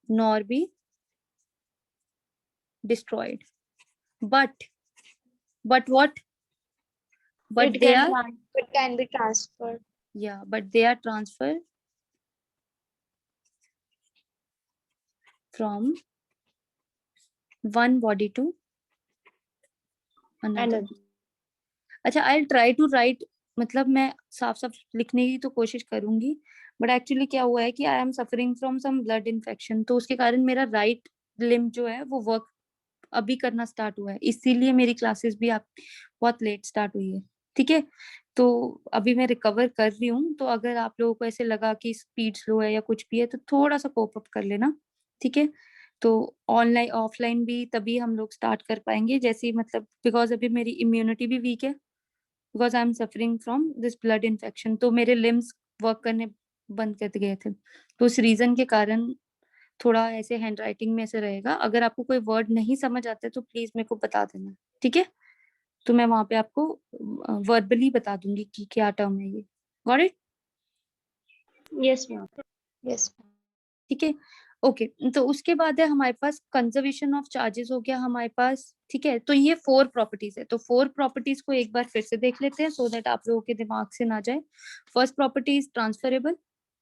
nor be destroyed, but what, but It they can are, it can be transferred. yeah, but they are transferred from one body to another। अच्छा I try to right, मतलब मैं साफ साफ लिखने की तो कोशिश करूंगी, बट एक्चुअली क्या हुआ है कि I am suffering from some blood infection, तो उसके कारण मेरा राइट लिम्ब जो है वो वर्क अभी करना स्टार्ट हुआ है, इसीलिए मेरी क्लासेस भी आप बहुत लेट स्टार्ट हुई है, ठीक है। तो अभी मैं रिकवर कर रही हूँ, तो अगर आप लोगों को ऐसे लगा कि स्पीड स्लो है या कुछ भी है तो थोड़ा सा कोप अप कर लेना, ठीक है। तो ऑनलाइन ऑफलाइन भी तभी हम लोग स्टार्ट कर पाएंगे जैसे ही, मतलब बिकॉज अभी मेरी इम्यूनिटी भी वीक है, because I am suffering from this blood infection, तो मेरे लिम्स वर्क करने बंद कर गए थे, तो उस रीजन के कारण थोड़ा ऐसे हैंड राइटिंग में ऐसे रहेगा। अगर आपको कोई वर्ड नहीं समझ आता है तो प्लीज मेरे को बता देना, ठीक है। तो मैं वहां पे आपको वर्बली बता दूंगी कि क्या टर्म है ये। Got it? Yes ma'am. Yes ma'am. ठीक है, ओके। तो उसके बाद है हमारे पास कंजर्वेशन ऑफ चार्जेस हो गया हमारे पास, ठीक है। तो ये 4 प्रॉपर्टीज है, तो 4 प्रॉपर्टीज को एक बार फिर से देख लेते हैं सो दैट आप लोगों के दिमाग से ना जाए। फर्स्ट प्रॉपर्टी इज ट्रांसफरेबल,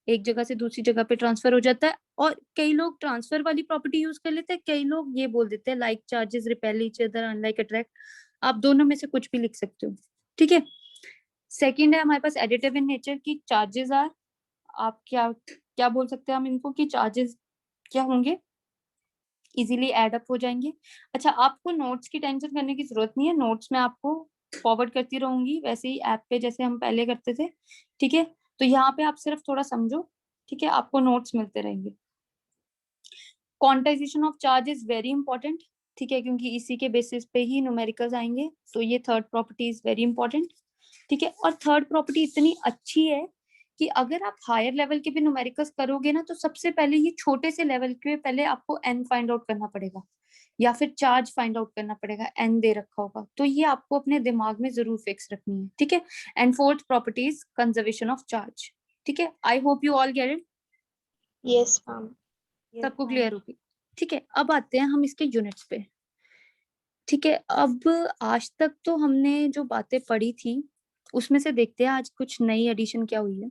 एक जगह से दूसरी जगह पे ट्रांसफर हो जाता है, और कई लोग ट्रांसफर वाली प्रॉपर्टी यूज कर लेते हैं, कई लोग ये बोल देते हैं like charges repel each other unlike attract, आप दोनों में से कुछ भी लिख सकते हो, ठीक है। सेकेंड है हमारे पास एडिटिव इन नेचर की चार्जेस आर, आप क्या क्या बोल सकते हैं हम इनको कि चार्जेस क्या होंगे, इजीली एड अप हो जाएंगे। अच्छा आपको नोट्स की टेंशन करने की जरूरत नहीं है, नोट्स मैं आपको फॉरवर्ड करती रहूंगी वैसे ही ऐप पे जैसे हम पहले करते थे, ठीक है। तो यहाँ पे आप सिर्फ थोड़ा समझो, ठीक है, आपको नोट्स मिलते रहेंगे। Quantization of charge is very important, ठीक है, क्योंकि इसी के बेसिस पे ही न्यूमेरिकल्स आएंगे, तो ये third property is very important, ठीक है। और थर्ड प्रॉपर्टी इतनी अच्छी है कि अगर आप हायर लेवल के भी न्यूमेरिकल्स करोगे ना तो सबसे पहले ये छोटे से लेवल के पहले आपको एन फाइंड आउट करना पड़ेगा या फिर चार्ज फाइंड आउट करना पड़ेगा, एन दे रखा होगा, तो ये आपको अपने दिमाग में जरूर फिक्स रखनी है, ठीक है। And fourth property is conservation of charge, ठीक है, I hope you all get it, Yes, ma'am. सबको क्लियर होगी। ठीक है, अब आते हैं हम इसके यूनिट्स पे। ठीक है, अब आज तक तो हमने जो बातें पढ़ी थी उसमें से देखते हैं आज कुछ नई एडिशन क्या हुई है।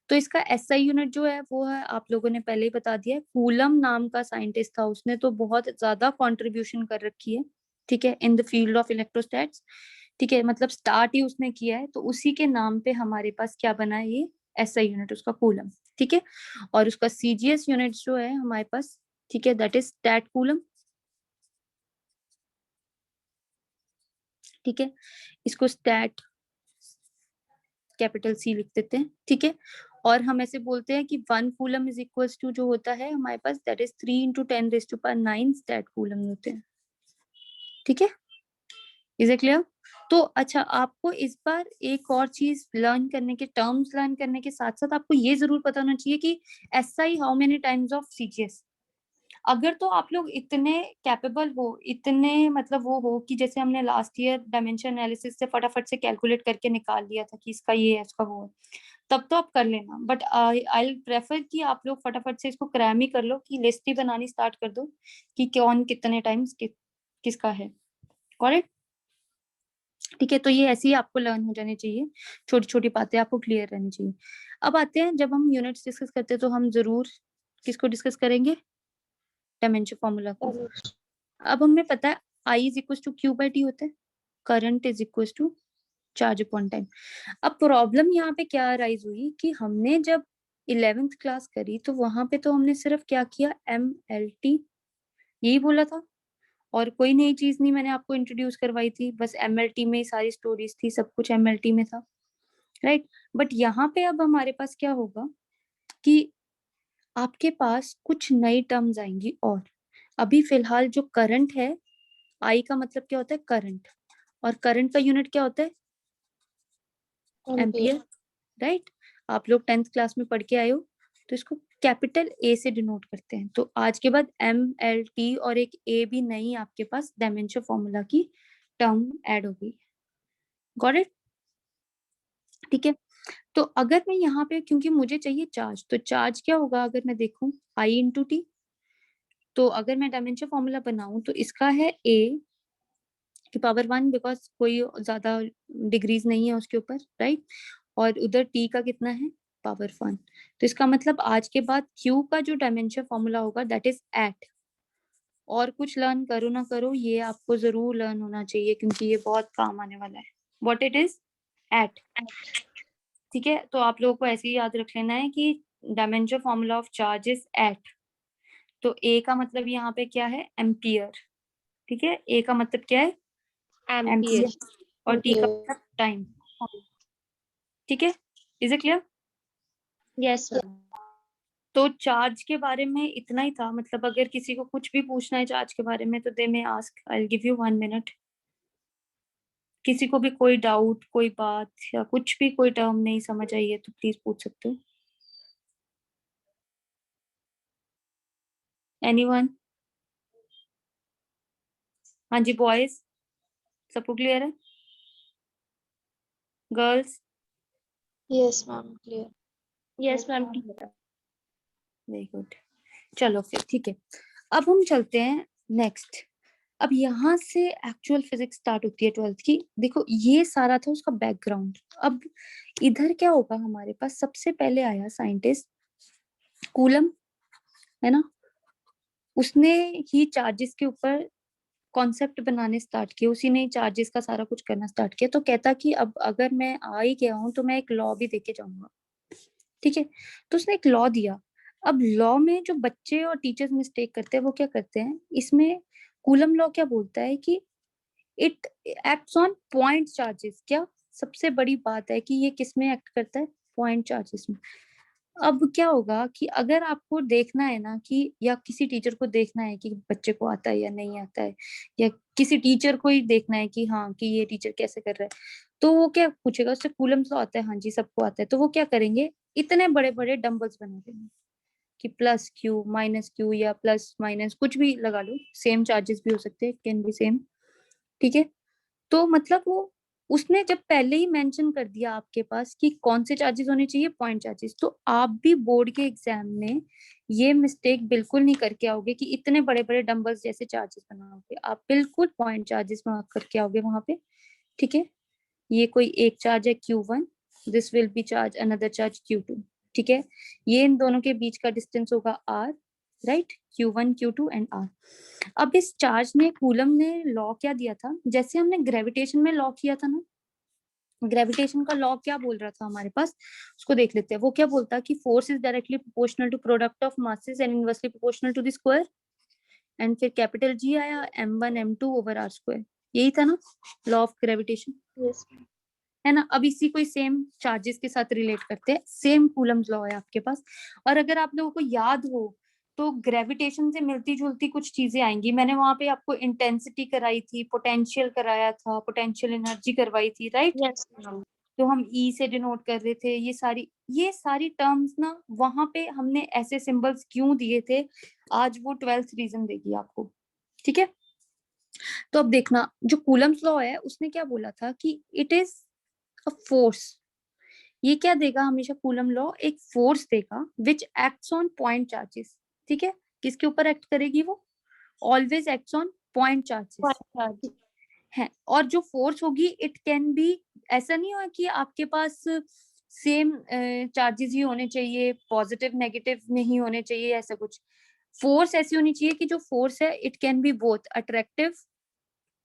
तो इसका एसआई यूनिट जो है वो है, आप लोगों ने पहले ही बता दिया है, कूलम नाम का साइंटिस्ट था, उसने तो बहुत ज्यादा कंट्रीब्यूशन कर रखी है। ठीक है, इन द फील्ड ऑफ इलेक्ट्रोस्टैट्स। ठीक है, मतलब स्टार्ट ही उसने किया है, तो उसी के नाम पे हमारे पास क्या बना है, ये एसआई यूनिट, उसका कूलम। ठीक है, और उसका सीजीएस यूनिट जो है हमारे पास, ठीक है, दैट इज स्टैट कूलम। ठीक है, इसको स्टैट कैपिटल सी लिख देते हैं। ठीक है, और हम ऐसे बोलते हैं कि 1 कूलम इज इक्वल्स टू जो होता है हमारे पास, that is 3 into 10⁻⁹ stat coulomb होते हैं। ठीक है, इज इट क्लियर? तो अच्छा, आपको इस बार एक और चीज लर्न करने के, टर्म्स लर्न करने के साथ साथ आपको ये जरूर पता होना चाहिए कि SI how many times of CGS. अगर तो आप लोग इतने कैपेबल हो, इतने मतलब वो हो कि जैसे हमने लास्ट ईयर डायमेंशन एनालिसिस से फटाफट से कैलकुलेट करके निकाल लिया था कि इसका ये है, इसका वो है, तब तो आप कर लेना। बट आई प्रेफर कि आप लोग फटाफट से इसको क्रैम ही कर लो, कि लिस्ट ही बनानी स्टार्ट कर दो कि कौन कितने टाइम्स किसका है। करेक्ट? ठीक है, तो ये ऐसे ही आपको लर्न हो जानी चाहिए, छोटी छोटी बातें आपको क्लियर रहनी चाहिए। अब आते हैं, जब हम यूनिट्स डिस्कस करते हैं तो हम जरूर किसको डिस्कस करेंगे, डायमेंशन फॉर्मूला को। अब हमें पता है I is equal to Q by T होता है, current is equal to charge upon time. अब प्रॉब्लम यहाँ पे क्या राइज हुई कि हमने जब 11th क्लास करी तो वहां पे तो हमने सिर्फ क्या किया, MLT यही बोला था, और कोई नई चीज नहीं मैंने आपको इंट्रोड्यूस करवाई थी, बस MLT में ही सारी स्टोरीज थी, सब कुछ MLT में था, राइट। बट यहाँ पे अब हमारे पास क्या होगा कि आपके पास कुछ नई टर्म्स आएंगी, और अभी फिलहाल जो करंट है, आई का मतलब क्या होता है, करंट, और करंट का यूनिट क्या होता है, एम्पियर, राइट। आप लोग 10th क्लास में पढ़ के आए हो, तो इसको कैपिटल ए से डिनोट करते हैं। तो आज के बाद MLT और एक ए भी नहीं, आपके पास डायमेंशन फॉर्मूला की टर्म ऐड हो गई। Got it? ठीक है, तो अगर मैं यहाँ पे, क्योंकि मुझे चाहिए चार्ज, तो चार्ज क्या होगा अगर मैं देखूं, I इंटू टी। तो अगर मैं डायमेंशन फॉर्मूला बनाऊं तो इसका है A की पावर 1, बिकॉज कोई ज्यादा डिग्रीज नहीं है उसके ऊपर, राइट। और उधर T का कितना है, पावर 1। तो इसका मतलब आज के बाद Q का जो डायमेंशन फॉर्मूला होगा दैट इज एट। और कुछ लर्न करो ना करो, ये आपको जरूर लर्न होना चाहिए, क्योंकि ये बहुत काम आने वाला है। What it is, at. ठीक है, तो आप लोगों को ऐसे ही याद रख लेना है कि dimension formula of charge is at. तो ए का मतलब यहाँ पे क्या है, एम्पियर। ठीक है, ए का मतलब क्या है, एम्पियर, और टी का मतलब टाइम। ठीक है, is it clear? Yes, ma'am. तो चार्ज के बारे में इतना ही था, मतलब अगर किसी को कुछ भी पूछना है चार्ज के बारे में तो they may ask, I will give you 1 minute. किसी को भी कोई डाउट, कोई बात या कुछ भी, कोई टर्म नहीं समझ आई है तो प्लीज पूछ सकते हो। एनीवन? हाँ जी बॉयज, सबको क्लियर है? Girls? Yes, ma'am. Clear. Yes, ma'am. Very good, चलो फिर ठीक है। अब हम चलते हैं नेक्स्ट। अब यहाँ से एक्चुअल फिजिक्स स्टार्ट होती है 12th की। देखो ये सारा था उसका बैकग्राउंड। अब इधर क्या होगा, हमारे पास सबसे पहले आया साइंटिस्ट कूलम, है ना। उसने ही चार्जेस के ऊपर कॉन्सेप्ट बनाने स्टार्ट किए, उसी ने चार्जेस का सारा कुछ करना स्टार्ट किया। तो कहता कि अब अगर मैं आ ही गया हूं तो मैं एक लॉ भी देके जाऊंगा। ठीक है, तो उसने एक लॉ दिया। अब लॉ में जो बच्चे और टीचर्स मिस्टेक करते हैं वो क्या करते हैं, इसमें कूलम लॉ क्या बोलता है कि it acts on point charges. क्या सबसे बड़ी बात है कि ये किस में एक्ट करता है, पॉइंट चार्जेस में। अब क्या होगा कि अगर आपको देखना है ना कि, या किसी टीचर को देखना है कि बच्चे को आता है या नहीं आता है, या किसी टीचर को ही देखना है कि हाँ कि ये टीचर कैसे कर रहा है, तो वो क्या पूछेगा, उससे कूलम लॉ आता है, हाँ जी सबको आता है, तो वो क्या करेंगे, इतने बड़े बड़े डंबल्स बना देंगे कि प्लस क्यू माइनस क्यू, या प्लस माइनस कुछ भी लगा लो, सेम चार्जेस भी हो सकते हैं, कैन बी सेम। ठीक है, तो मतलब वो उसने जब पहले ही मेंशन कर दिया आपके पास कि कौन से चार्जेस होने चाहिए, पॉइंट चार्जेस, तो आप भी बोर्ड के एग्जाम में ये मिस्टेक बिल्कुल नहीं करके आओगे कि इतने बड़े बड़े डंबल्स जैसे चार्जेस बनाओगे। आप बिल्कुल पॉइंट चार्जेस मार्क करके आओगे वहां पे, ठीक है। ये कोई एक चार्ज है Q1, this will be charge another charge Q2, ठीक है। ये इन दोनों के बीच का डिस्टेंस होगा R, right, Q1 Q2 and R। अब इस चार्ज ने, कूलम ने लॉ क्या दिया था, जैसे हमने ग्रेविटेशन में लॉ किया था ना, ग्रेविटेशन का लॉ क्या बोल रहा था हमारे पास, उसको देख लेते हैं। वो क्या बोलता है कि force is directly proportional to product of masses and inversely proportional to the square, एंड फिर कैपिटल G आया, m1 m2 over r square. यही था ना लॉ ऑफ ग्रेविटेशन, Yes. है ना। अब इसी को सेम चार्जेस के साथ रिलेट करते हैं, सेम कूलम्स लॉ है आपके पास। और अगर आप लोगों को याद हो तो ग्रेविटेशन से मिलती जुलती कुछ चीजें आएंगी। मैंने वहां पे आपको इंटेंसिटी कराई थी, पोटेंशियल कराया था, पोटेंशियल एनर्जी करवाई थी, राइट। Yes, ma'am. तो हम ई से डिनोट कर रहे थे। ये सारी टर्म्स ना वहां पे हमने ऐसे सिंबल्स क्यों दिए थे, आज वो 12th रीजन देगी आपको, ठीक है। तो अब देखना, जो कूलम्स लॉ है उसने क्या बोला था कि इट इज अ फोर्स। ये क्या देगा हमेशा, कूलम लॉ एक फोर्स देगा which acts on point charges, ठीक है। किसके ऊपर एक्ट करेगी वो, always acts on point charges Point charge. है। और जो फोर्स होगी इट कैन बी, ऐसा नहीं हुआ कि आपके पास सेम चार्जेस ही होने चाहिए, पॉजिटिव नेगेटिव नहीं होने चाहिए, ऐसा कुछ। फोर्स ऐसी होनी चाहिए कि जो फोर्स है it can be both attractive,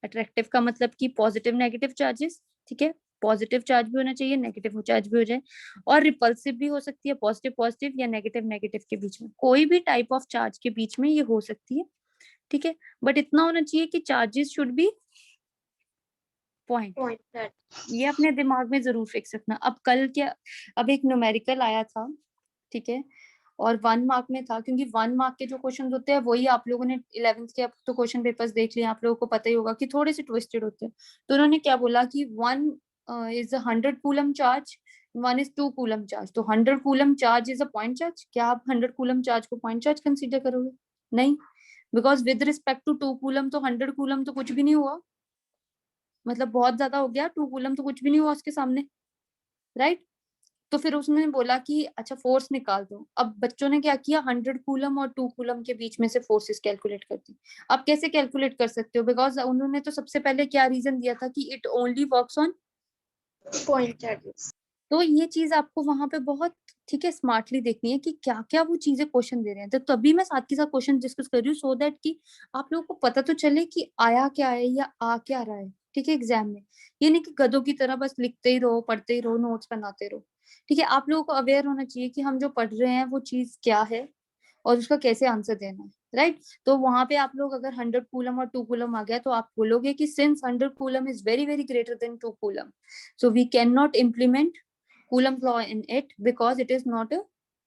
attractive का मतलब कि पॉजिटिव नेगेटिव चार्जेस, ठीक है। पॉजिटिव चार्ज भी होना चाहिए, नेगेटिव चार्ज भी हो जाए, और रिपल्सिव भी हो सकती है, पॉजिटिव पॉजिटिव या नेगेटिव नेगेटिव के बीच में, कोई भी टाइप ऑफ चार्ज के बीच में ये हो सकती है, ठीक है। बट इतना होना चाहिए कि charges should be point. Point charge. ये अपने दिमाग में जरूर फिक्स रखना। अब कल क्या, अब एक न्यूमेरिकल आया था, ठीक है, और 1 मार्क में था, क्योंकि 1 मार्क के जो क्वेश्चन होते हैं वही आप लोगों ने 11th के अब तो क्वेश्चन पेपर्स देख लिए, आप लोगों को पता ही होगा कि थोड़े से ट्विस्टेड होते हैं। तो उन्होंने क्या बोला कि 1 is 100 coulomb charge, 1 is 2 coulomb charge. तो 100 coulomb charge is a point charge. क्या आप 100 कूलम चार्ज को पॉइंट चार्ज कंसीडर करोगे? नहीं, because with respect to 2 coulomb तो 100 कूलम तो कुछ भी नहीं हुआ, मतलब बहुत ज्यादा हो गया। 2 कूलम तो कुछ भी नहीं हुआ उसके सामने, राइट। तो फिर उसने बोला कि अच्छा फोर्स निकाल दो। अब बच्चों ने क्या किया, 100 कूलम और 2 कूलम के बीच में से फोर्सेस कैलकुलेट कर दी। अब कैसे कैलकुलेट कर सकते हो, बिकॉज उन्होंने तो सबसे पहले क्या रीजन दिया था कि it only works on, Point charges. तो ये चीज आपको वहां पे बहुत, ठीक है, स्मार्टली देखनी है कि क्या क्या वो चीजें क्वेश्चन दे रहे हैं। तो तभी मैं साथ के साथ क्वेश्चन डिस्कस कर रही हूँ, सो दैट कि आप लोगों को पता तो चले कि आया क्या है या आ क्या रहा है, ठीक है, एग्जाम में। ये नहीं कि गधों की तरह बस लिखते ही रहो, पढ़ते ही रहो, नोट्स बनाते रहो, ठीक है। आप लोगों को अवेयर होना चाहिए कि हम जो पढ़ रहे हैं वो चीज क्या है और उसका कैसे आंसर देना है, राइट। तो वहां पे आप लोग अगर 100 कूलम और 2 कूलम आ गया तो आप बोलोगे कि since 100 coulomb is very very greater than 2 coulomb, so we cannot implement Coulomb's law in it because it is not a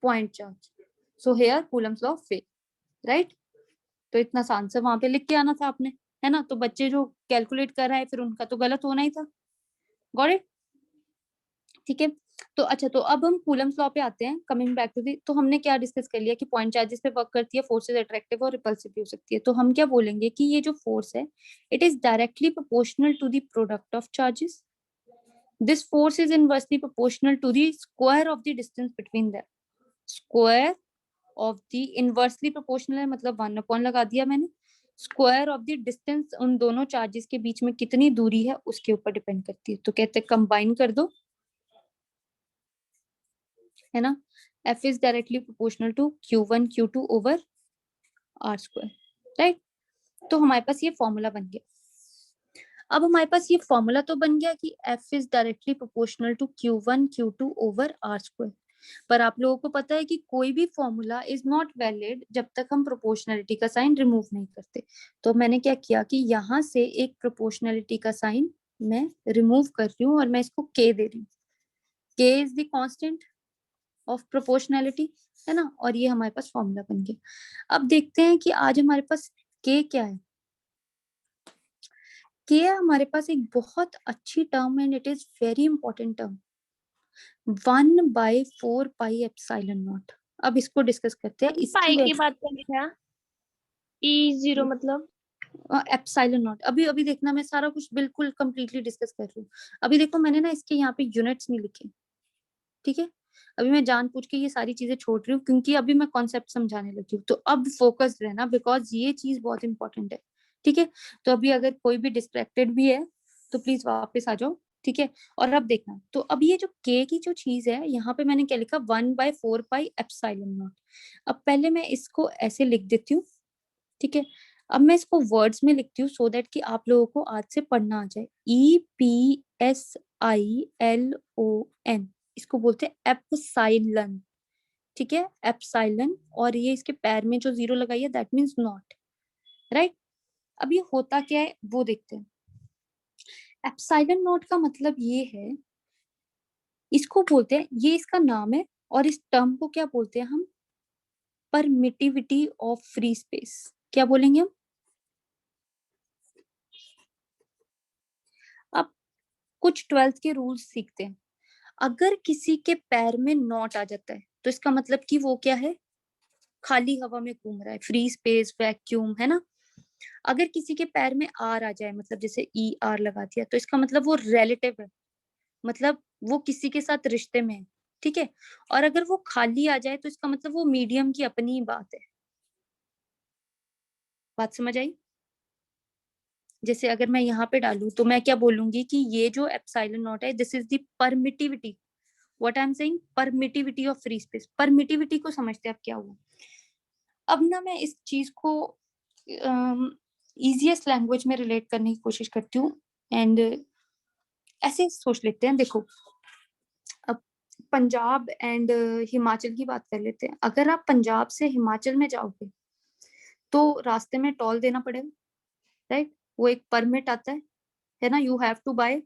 point charge. So here Coulomb's law fail, right? तो इतना सा answer वहां पे लिख के आना था आपने, है ना। तो बच्चे जो कैलकुलेट कर रहा है फिर उनका तो गलत होना ही था, गॉट इट, ठीक है। तो अच्छा, तो अब हम कूलम्स लॉ पे आते हैं, कमिंग बैक टू दी। तो हमने क्या डिस्कस कर लिया कि पॉइंट चार्जेस पे वर्क करती है, फोर्सेज अट्रैक्टिव और रिपल्सिव भी हो सकती है। तो हम क्या बोलेंगे कि ये जो फोर्स है it is directly proportional to the product of charges. This force is inversely proportional to the square of the distance between them. Square of the inversely proportional है मतलब 1 अपॉन लगा दिया मैंने, स्क्वायर ऑफ द डिस्टेंस उन दोनों charges के बीच में कितनी दूरी है उसके ऊपर डिपेंड करती है। तो कहते हैं कंबाइन कर दो, है ना। F is directly proportional to Q1 Q2 over R square, right. तो हमारे पास ये फॉर्मूला बन गया। अब हमारे पास ये फॉर्मूला तो बन गया कि F is directly proportional to Q1 Q2 over R square. पर आप लोगों को पता है कि कोई भी फॉर्मूला इज नॉट वैलिड जब तक हम प्रोपोर्शनलिटी का साइन रिमूव नहीं करते। तो मैंने क्या किया कि यहाँ से एक प्रोपोर्शनलिटी का साइन मैं रिमूव कर रही हूँ और मैं इसको K दे रही हूँ। K is the constant of proportionality, है ना। और ये हमारे पास फॉर्मूला बन गया। अब देखते हैं कि आज हमारे पास K क्या है। K हमारे पास एक बहुत अच्छी term and it is very important term, 1/4 pi epsilon not. अब इसको डिस्कस करते हैं। पाई इसकी की बात कर रहे थे E0 मतलब एप्सिलॉन नॉट। अभी अभी देखना, मैं सारा कुछ बिल्कुल कंप्लीटली डिस्कस कर रही हूँ। अभी देखो मैंने ना इसके यहाँ पे यूनिट्स नहीं लिखे, ठीक है। अभी मैं जानबूझ के ये सारी चीजें छोड़ रही हूँ क्योंकि अभी मैं कॉन्सेप्ट समझाने लगी हूँ। तो अब फोकस्ड रहना, बिकॉज ये चीज बहुत इंपॉर्टेंट है, ठीक है। तो अभी अगर कोई भी डिस्ट्रैक्टेड भी है तो प्लीज वापस आ जाओ, ठीक है। और अब देखना, तो अब ये जो के की जो चीज है, यहाँ पे मैंने क्या लिखा, 1/4 पाई एप्सिलॉन नॉट। अब पहले मैं इसको ऐसे लिख देती हूँ, ठीक है। अब मैं इसको वर्ड्स में लिखती हूँ सो दैट कि आप लोगों को आज से पढ़ना आ जाए। EPSILON, इसको बोलते हैं एप्सिलॉन, ठीक है, एप्सिलॉन। और ये इसके पैर में जो जीरो लगाई है दैट मीन्स नॉट, राइट। अब ये होता क्या है वो देखते हैं। एप्सिलॉन नॉट का मतलब ये है, इसको बोलते हैं, ये इसका नाम है, और इस टर्म को क्या बोलते हैं हम, परमिटिविटी ऑफ फ्री स्पेस। क्या बोलेंगे हम? अब कुछ 12th के रूल्स सीखते हैं। अगर किसी के पैर में नॉट आ जाता है तो इसका मतलब कि वो क्या है, खाली हवा में घूम रहा है, फ्री स्पेस, वैक्यूम, है ना। अगर किसी के पैर में आर आ जाए, मतलब जैसे ER लगा दिया, तो इसका मतलब वो रिलेटिव है, मतलब वो किसी के साथ रिश्ते में है, ठीक है। और अगर वो खाली आ जाए तो इसका मतलब वो मीडियम की अपनी ही बात है। बात समझ आई? जैसे अगर मैं यहाँ पे डालू तो मैं क्या बोलूंगी कि ये जो एप्सिलॉन नॉट है, this is the permittivity, what I am saying, permittivity of free space. Permittivity को समझते हैं अब क्या हुआ। अब ना मैं इस चीज को इजीएस्ट लैंग्वेज में रिलेट करने की कोशिश करती हूँ, एंड ऐसे सोच लेते हैं। देखो, अब पंजाब एंड हिमाचल की बात कर लेते हैं। अगर आप पंजाब से हिमाचल में जाओगे तो रास्ते में टोल देना पड़ेगा, राइट। वो एक परमिट आता है ना, you have to buy,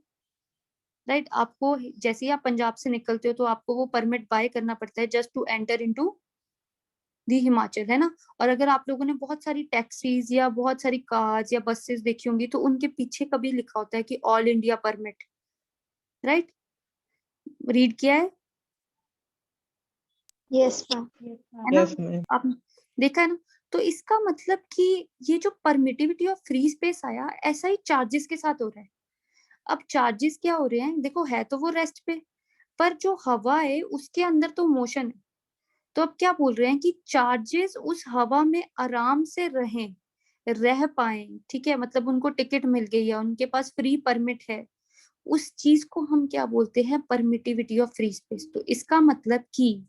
right. आपको जैसे ही आप पंजाब से निकलते हो तो आपको वो परमिट बाय करना पड़ता है just to enter into the Himachal, है ना। और अगर आप लोगों ने बहुत सारी टैक्सीज या बहुत सारी कार्स या बसेस देखी होंगी तो उनके पीछे कभी लिखा होता है कि all India permit, right. Read किया है? Yes, ma'am. है ना, Yes, ma'am. आप देखा है ना। तो इसका मतलब कि ये जो परमिटिविटी ऑफ फ्री स्पेस आया, ऐसा ही चार्जेस के साथ हो रहा है। अब चार्जेस क्या हो रहे हैं, देखो है तो वो रेस्ट पे, पर जो हवा है उसके अंदर तो मोशन है। तो अब क्या बोल रहे हैं कि चार्जेस उस हवा में आराम से रहें, रह पाए, ठीक है। मतलब उनको टिकट मिल गई है, उनके पास फ्री परमिट है, उस चीज को हम क्या बोलते हैं, परमिटिविटी ऑफ फ्री स्पेस। तो इसका मतलब कि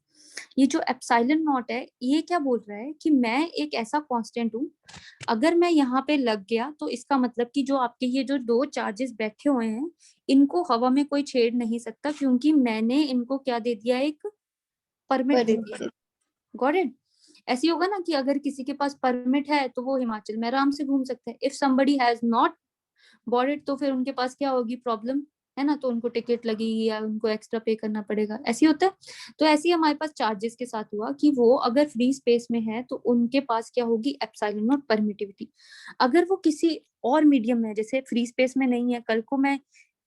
ये जो एप्सिलॉन नॉट है, ये क्या बोल रहा है कि मैं एक ऐसा कांस्टेंट हूँ, अगर मैं यहाँ पे लग गया तो इसका मतलब कि जो आपके ये जो दो चार्जेस बैठे हुए हैं, इनको हवा में कोई छेड़ नहीं सकता, क्योंकि मैंने इनको क्या दे दिया, एक परमिट दे दिया। Permitted. Got it? ऐसी होगा ना कि अगर किसी के पास परमिट है तो वो हिमाचल में आराम से घूम सकते हैं। If somebody has not bought it तो फिर उनके पास क्या होगी, प्रॉब्लम, है ना। तो उनको टिकट लगेगी या उनको एक्स्ट्रा पे करना पड़ेगा, ऐसी होता है। तो ऐसे ही हमारे पास चार्जेस के साथ हुआ कि वो अगर फ्री स्पेस में है तो उनके पास क्या होगी, एप्सिलॉन नॉट परमिटिविटी। अगर वो किसी और मीडियम में है, जैसे फ्री स्पेस में नहीं है, कल को मैं,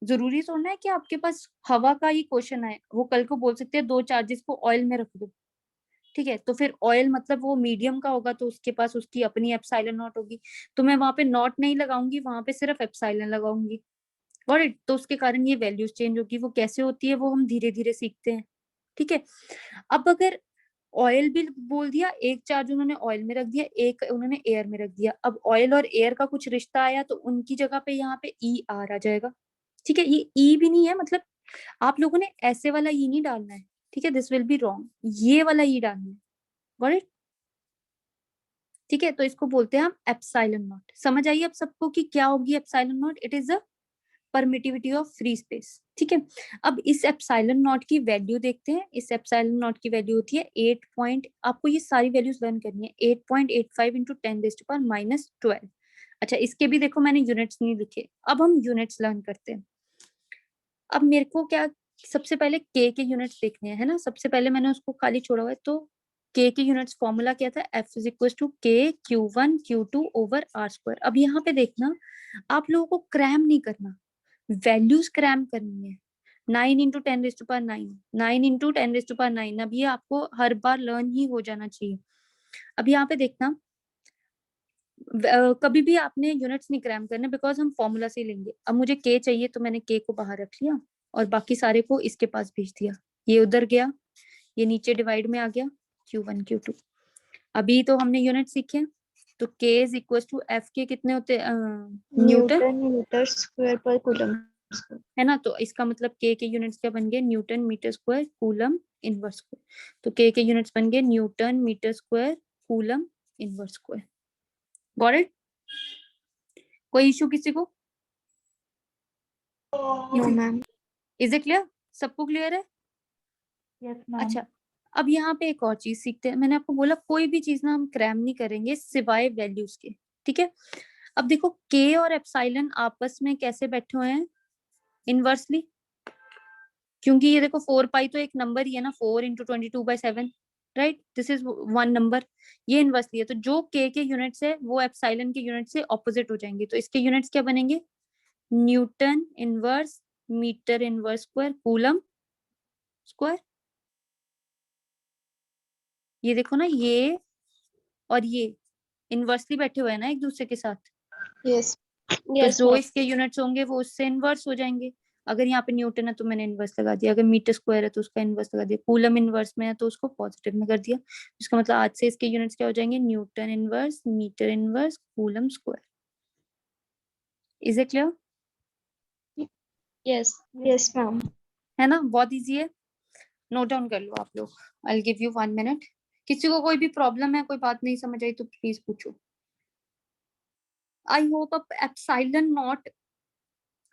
जरूरी थोड़ा है कि आपके पास हवा का ही क्वेश्चन आए, वो कल को बोल सकते हैं दो चार्जेस को ऑयल में रख दो, ठीक है। तो फिर ऑयल मतलब वो मीडियम का होगा तो उसके पास उसकी अपनी एप्सिलॉन नॉट होगी, तो मैं वहां पे नॉट नहीं लगाऊंगी, वहां पे सिर्फ एप्सिलॉन लगाऊंगी। Got it? तो उसके कारण ये वैल्यूज चेंज होगी। वो कैसे होती है वो हम धीरे धीरे सीखते हैं, ठीक है। अब अगर ऑयल भी बोल दिया, एक चार्ज उन्होंने ऑयल में रख दिया, एक उन्होंने एयर में रख दिया, अब ऑयल और एयर का कुछ रिश्ता आया तो उनकी जगह पे यहाँ पे ER आ जाएगा, ठीक है। ये ई भी नहीं है, मतलब आप लोगों ने ऐसे वाला ई नहीं डालना है, ठीक है, दिस विल बी रॉन्ग, ये वाला ई डालना है। Got it? ठीक है, तो इसको बोलते हैं हम एप्सिलॉन नॉट। समझ आइए अब सबको कि क्या होगी epsilon not, it is a permittivity of free space, ठीक है। अब इस एप्सिलॉन नॉट की वैल्यू देखते हैं। इस एप्सिलॉन नॉट की वैल्यू होती है 8 पॉइंट, आपको ये सारी वैल्यूज लर्न करनी है, 8.85 इंटू 10⁻⁻12। अच्छा, इसके भी देखो मैंने यूनिट्स नहीं लिखे, अब हम यूनिट्स लर्न करते हैं। अब मेरे को क्या, सबसे पहले के यूनिट्स देखने हैं, है ना। सबसे पहले मैंने उसको खाली छोड़ा हुआ है, तो के यूनिट्स फॉर्मूला क्या था, F इज इक्वल टू के Q1 Q2 over R square. अब यहाँ पे देखना, आप लोगों को क्रैम नहीं करना, वैल्यूज क्रैम करनी है। 9 × 10⁻9, 9 × 10⁻9, अब ये आपको हर बार लर्न ही हो जाना चाहिए। अब यहाँ पे देखना, कभी भी आपने यूनिट्स नहीं क्रैम करने, बिकॉज हम फॉर्मूला से ही लेंगे। अब मुझे के चाहिए तो मैंने के को बाहर रख लिया और बाकी सारे को इसके पास भेज दिया, ये उधर गया, ये नीचे डिवाइड में आ गया, Q1 Q2। अभी तो हमने यूनिट सीखे, तो K is equal to F के कितने होते newton, newton metre square per coulomb. है ना। तो इसका मतलब K के यूनिट्स क्या बन गए, newton metre square coulomb inverse square. तो K के यूनिट्स बन गए newton metre square coulomb inverse square. Got it? कोई इशू किसी को? No ma'am. Is it clear? सबको क्लियर है? Yes, ma'am. अच्छा, अब यहाँ पे एक और चीज सीखते हैं। मैंने आपको बोला कोई भी चीज ना हम क्रैम नहीं करेंगे सिवाय वैल्यूज के, ठीक है। अब देखो के और एप्सिलॉन आपस में कैसे बैठे हुए हैं, इनवर्सली, क्योंकि ये देखो 4 पाई तो एक नंबर ही है ना, 4 into 22/7, right, this is one number, ये इनवर्सली है। तो जो के यूनिट्स है वो एप्सिलॉन के यूनिट से ऑपोजिट हो जाएंगे, तो इसके यूनिट्स क्या बनेंगे, newton inverse metre inverse square coulomb square. ये देखो ना, ये और ये इनवर्सली बैठे हुए हैं ना एक दूसरे के साथ, यस तो यस जो मैम। इसके यूनिट्स होंगे वो उससे इनवर्स हो जाएंगे। अगर यहाँ पे न्यूटन है तो मैंने इनवर्स लगा दिया, अगर मीटर स्क्वायर है तो उसका इनवर्स लगा दिया, कूलम इनवर्स में है तो उसको पॉजिटिव में कर दिया। इसका मतलब आज से इसके यूनिट्स क्या हो जाएंगे, newton inverse metre inverse coulomb square. Is it clear? Yes yes ma'am. है ना, बहुत इजी है, नोट डाउन कर लो आप लोग। I give you 1 minute. किसी को कोई भी प्रॉब्लम है, कोई बात नहीं समझ आई तो प्लीज पूछो। आई होप अब एप्सिलॉन नॉट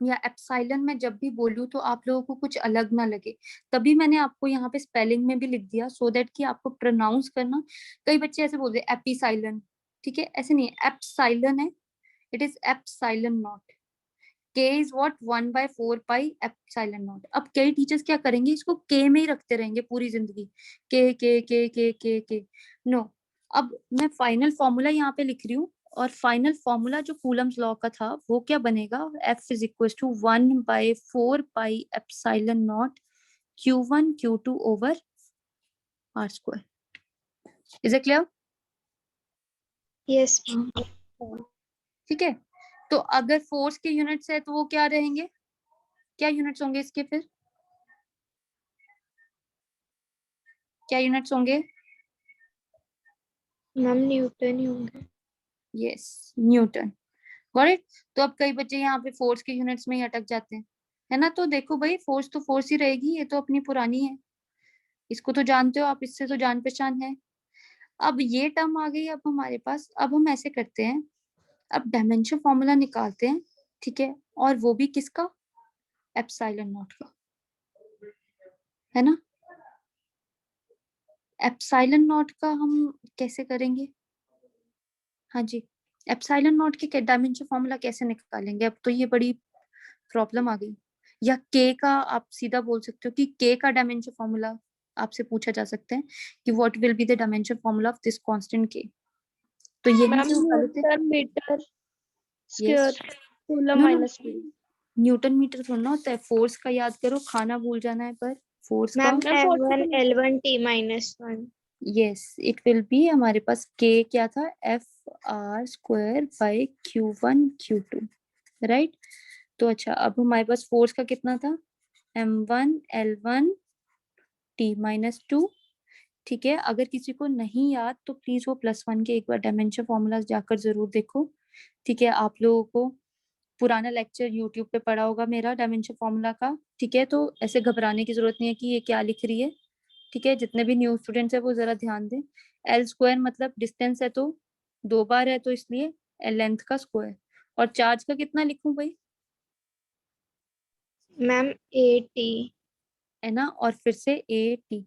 या एप्सिलॉन में जब भी बोलूं तो आप लोगों को कुछ अलग ना लगे, तभी मैंने आपको यहाँ पे स्पेलिंग में भी लिख दिया, सो दैट कि आपको प्रोनाउंस करना। कई बच्चे ऐसे बोलते हैं एपिसाइलन, ठीक है, ऐसे नहीं है, एप्सिलॉन है, इट इज एप्सिलॉन नॉट। के is what 1/4 pi epsilon not. अब कई टीचर्स क्या करेंगे, इसको के में ही रखते रहेंगे पूरी जिंदगी, के नो। अब मैं फाइनल फॉर्मूला यहाँ पे लिख रही हूँ, और फाइनल फॉर्मूला जो कूलम्स लॉ का था वो क्या बनेगा, F is equal to 1/4 pi epsilon naught Q1 Q2 over R square. Is it clear? Yes ma'am. ठीक है, तो अगर फोर्स के यूनिट्स है तो वो क्या रहेंगे, क्या यूनिट्स होंगे इसके, फिर क्या यूनिट्स होंगे, मैम न्यूटन ही होंगे। Yes Newton. Got it? तो अब कई बच्चे यहाँ पे फोर्स के यूनिट्स में ही अटक जाते हैं, है ना। तो देखो भाई, फोर्स तो फोर्स ही रहेगी, ये तो अपनी पुरानी है, इसको तो जानते हो आप, इससे तो जान पहचान है। अब ये टर्म आ गई अब हमारे पास, अब हम ऐसे करते हैं, अब डायमेंशन फॉर्मूला निकालते हैं, ठीक है, और वो भी किसका, एप्सिलॉन नॉट का, है ना। एप्सिलॉन नॉट का हम कैसे करेंगे, हाँ जी, एप्सिलॉन नॉट के डायमेंशन फॉर्मूला कैसे निकालेंगे, अब तो ये बड़ी प्रॉब्लम आ गई। या के का आप सीधा बोल सकते हो कि के का डायमेंशन फॉर्मूला आपसे पूछा जा सकता है कि what will be the dimension formula of this constant के, तो यही मैम से निकाले थे। Newton metre yes, square coulomb no no, minus V. Newton metre थोड़ा ना होता है, फोर्स का याद करो, खाना भूल जाना है, पर फोर्स का, ma'am M1 L1 T-1। Yes it will be, हमारे पास के क्या था, FR square by Q1 Q2, right. तो अच्छा, अब हमारे पास फोर्स का कितना था, M1 L1 T-2, ठीक है। अगर किसी को नहीं याद तो प्लीज वो +1 के एक बार डायमेंशन फॉर्मूला जाकर जरूर देखो, ठीक है। आप लोगों को पुराना लेक्चर यूट्यूब पे पढ़ा होगा मेरा डायमेंशन फॉर्मूला का, ठीक है। तो ऐसे घबराने की जरूरत नहीं है कि ये क्या लिख रही है, ठीक है। जितने भी न्यू स्टूडेंट्स है वो जरा ध्यान दें। L स्क्वायर मतलब डिस्टेंस है तो 2 बार है, तो इसलिए लेंथ का स्क्वायर। और चार्ज का कितना लिखूं भाई, मैम AT। है ना, और फिर से AT,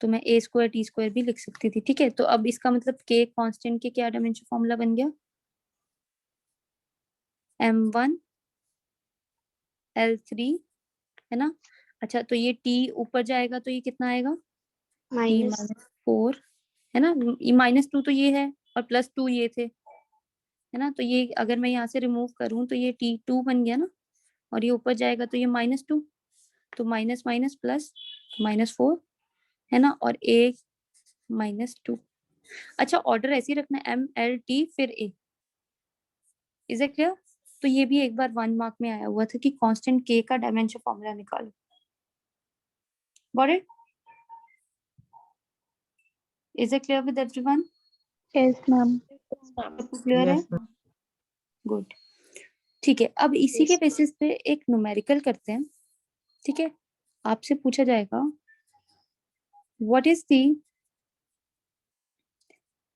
तो मैं A² T² भी लिख सकती थी, ठीक है। तो अब इसका मतलब के कांस्टेंट के क्या डायमेंशन फॉर्मूला बन गया, M1 L3, है ना। अच्छा, तो ये T ऊपर जाएगा तो ये कितना आएगा, माइनस T-4, है ना, -2 तो ये है और +2 ये थे, है ना। तो ये अगर मैं यहाँ से रिमूव करूं तो ये T2 बन गया ना, और ये ऊपर जाएगा तो ये -2, तो माइनस माइनस प्लस, -4, है ना, और A -2। अच्छा, ऑर्डर ऐसे ही रखना है, MLT फिर A, इज इट क्लियर? तो ये भी एक बार 1 मार्क में आया हुआ था कि कांस्टेंट k का डायमेंशन फॉर्मूला निकालो. Got it? Is it clear with everyone? Yes, ma'am. सबको क्लियर है? Yes, ma'am. गुड. ठीक है, अब इसी के Yes. बेसिस पे एक न्यूमेरिकल करते हैं. ठीक है, आपसे पूछा जाएगा what is the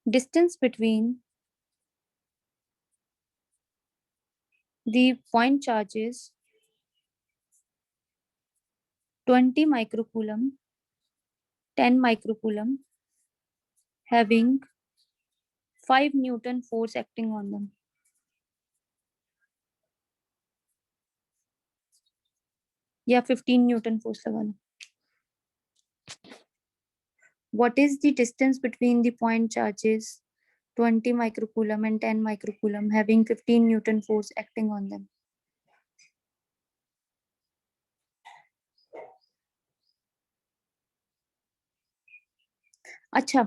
distance between the point charges 20 microcoulomb, 10 microcoulomb having 5 Newton force acting on them. या 15 Newton force लगा लो. What is the distance between the point charges 20 microcoulomb and 10 microcoulomb having 15 Newton force acting on them? अच्छा,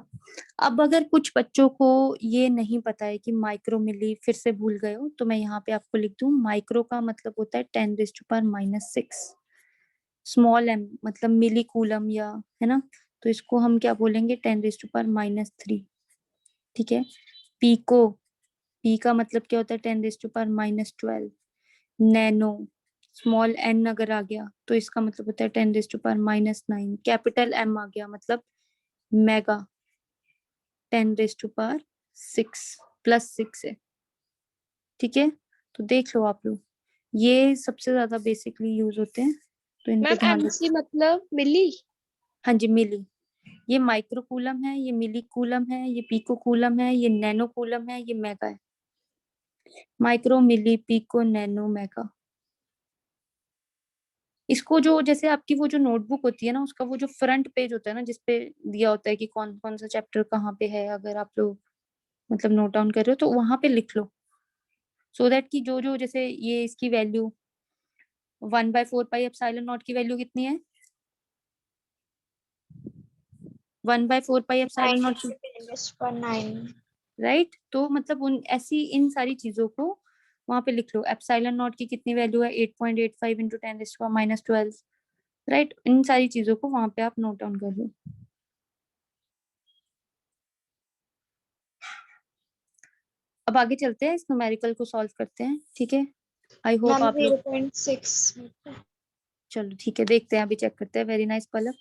अब अगर कुछ बच्चों को ये नहीं पता है कि माइक्रो मिली, फिर से भूल गए हो, तो मैं यहाँ पे आपको लिख दूं. माइक्रो का मतलब होता है 10⁻⁻⁶. स्मॉल m मतलब मिली कूलम, या है ना, तो इसको हम क्या बोलेंगे 10⁻⁻3. ठीक है. पीको, पी का मतलब क्या होता है 10⁻⁻12. नैनो, स्मॉल n अगर आ गया तो इसका मतलब होता है 10⁻⁹. कैपिटल M आ गया मतलब मेगा 10⁻6 +6 है. ठीक है, तो देख लो आप लोग, ये सबसे ज्यादा बेसिकली यूज होते हैं, तो इन पे मैम ध्यान MC रखो. मतलब मिली. हाँ जी, मिली. ये माइक्रो कूलम है, ये मिली कूलम है, ये पीको कूलम है, ये नैनो कूलम है, ये मेगा है. माइक्रो, मिली, पीको, नैनो, मेगा. इसको जो जैसे आपकी वो जो नोटबुक होती है ना, उसका वो जो फ्रंट पेज होता है ना, जिसपे दिया होता है कि कौन कौन सा चैप्टर कहाँ पे है, अगर आप लोग मतलब नोट डाउन कर रहे हो तो वहां पे लिख लो, सो दैट कि जो जो जैसे ये इसकी वैल्यू 1/4πε0 की वैल्यू कितनी है? 1/4πε0. 9 राइट, तो मतलब उन ऐसी इन सारी चीजों को वहां पे लिख लो. एप्सिलॉन नॉट की कितनी वैल्यू है? 8.85 × 10⁻12. राइट, इन सारी चीजों को वहां पे आप नोट डाउन कर लो. अब आगे चलते हैं, इस न्यूमेरिकल को सॉल्व करते हैं. ठीक है, आई होप मैम आप लोग. 0.6. चलो ठीक है, देखते हैं, अभी चेक करते हैं. वेरी नाइस पलक.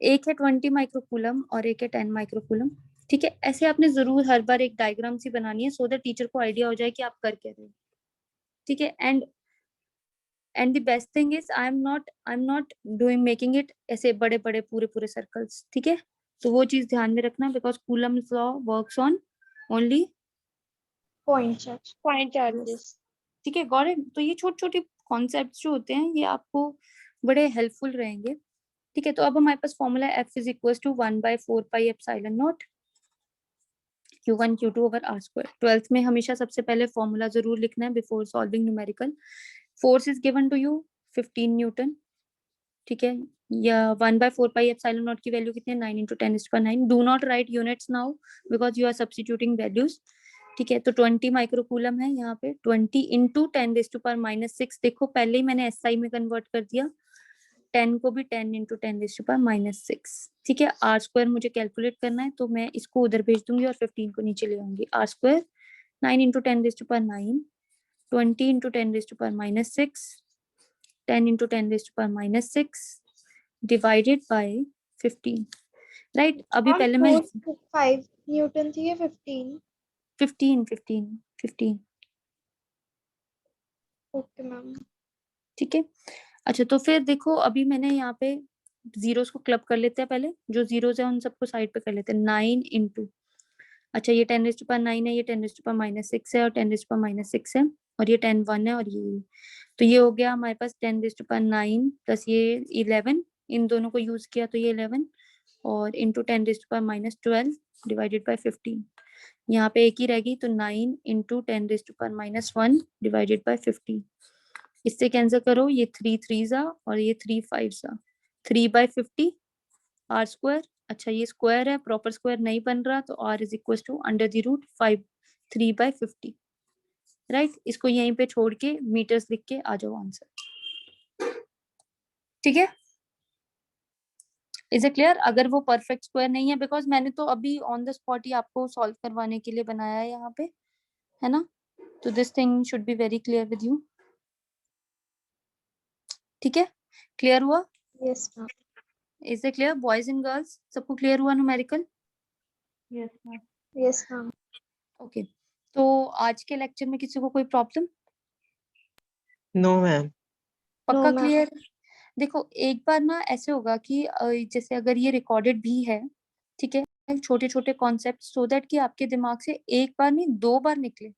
एक है 20 माइक्रोकूलम और एक है 10 माइक्रोकूलम. ठीक है, ऐसे आपने जरूर हर बार एक डायग्राम सी बनानी है, सो दैट टीचर को आइडिया हो जाए कि आप कर क्या रहे हो. ठीक है, and the best thing is I am not doing making it ऐसे बड़े बड़े पूरे पूरे सर्कल्स. ठीक है, तो वो चीज ध्यान में रखना, because Coulomb's law works on only Point charges. ठीक है, गॉट इट? तो ये छोटे छोटे कॉन्सेप्ट्स जो होते हैं, ये आपको बड़े हेल्पफुल रहेंगे. ठीक है, तो अब हमारे पास formula F is equal to 1/4πε0 Q1 Q2 over R square. 12th में हमेशा सबसे पहले फॉर्मूला जरूर लिखना है before solving numerical. Force is given to you 15 newton. ठीक है, या 1/4πε0 की वैल्यू कितनी है? 9 × 10⁻9. Do not write units now because you are substituting values. ठीक है, तो 20 माइक्रोकूलम है यहाँ पे. 20 × 10⁻6. देखो पहले ही मैंने SI में कन्वर्ट कर दिया. 10 को भी 10 × 10⁻6. ठीक है, R स्क्वायर मुझे कैलकुलेट करना है, तो मैं इसको उधर भेज दूंगी और 15 को नीचे ले आऊंगी. R square 9 × 10⁻9, 20 × 10⁻6, 10 × 10⁻6 divided by 15. Right, अभी मैम पहले मैं फोर्स 5 न्यूटन थी या 15? 15. Okay ma'am. ठीक है, अच्छा तो फिर देखो, अभी मैंने यहाँ पे जीरोस को क्लब कर लेते हैं. पहले जो जीरोस है उन सबको साइड पे कर लेते हैं. 9 इंटू, अच्छा ये 10⁻9 है, ये 10⁻6 है, और 10⁻6 है, और ये 10 1 है, और ये तो ये हो गया हमारे पास 10⁻9 प्लस ये 11. इन दोनों को यूज किया तो ये 11, और इंटू 10⁻12 डिवाइडेड बाय 15. यहाँ पे एक ही रहेगी, तो 9 इंटू 10⁻1 डिवाइडेड बाय 15. इससे कैंसिल करो, ये 3 3 और ये 3 5 3/50 R स्क्वायर. अच्छा ये स्क्वायर है, प्रॉपर स्क्वायर नहीं बन रहा, तो R is equal to √5 3/50. Right इसको यहीं पे छोड़ के मीटर्स लिख के आ जाओ आंसर। ठीक है, इज इट क्लियर? अगर वो परफेक्ट स्क्वायर नहीं है, बिकॉज मैंने तो अभी ऑन द स्पॉट ही आपको सॉल्व करवाने के लिए बनाया है यहाँ पे, है ना, तो this thing should be very clear with you. ठीक है, क्लियर हुआ? Yes, ma'am. Is it clear boys and girls, सबको क्लियर हुआ numerical? Yes, ma'am. Yes, ma'am. Okay, तो आज के लेक्चर में किसी को कोई प्रॉब्लम? No ma'am. पक्का No, ma'am. क्लियर? देखो एक बार ना ऐसे होगा कि जैसे अगर ये रिकॉर्डेड भी है, ठीक है, छोटे छोटे कॉन्सेप्ट, सो दैट कि आपके दिमाग से एक बार नहीं 2 बार निकले।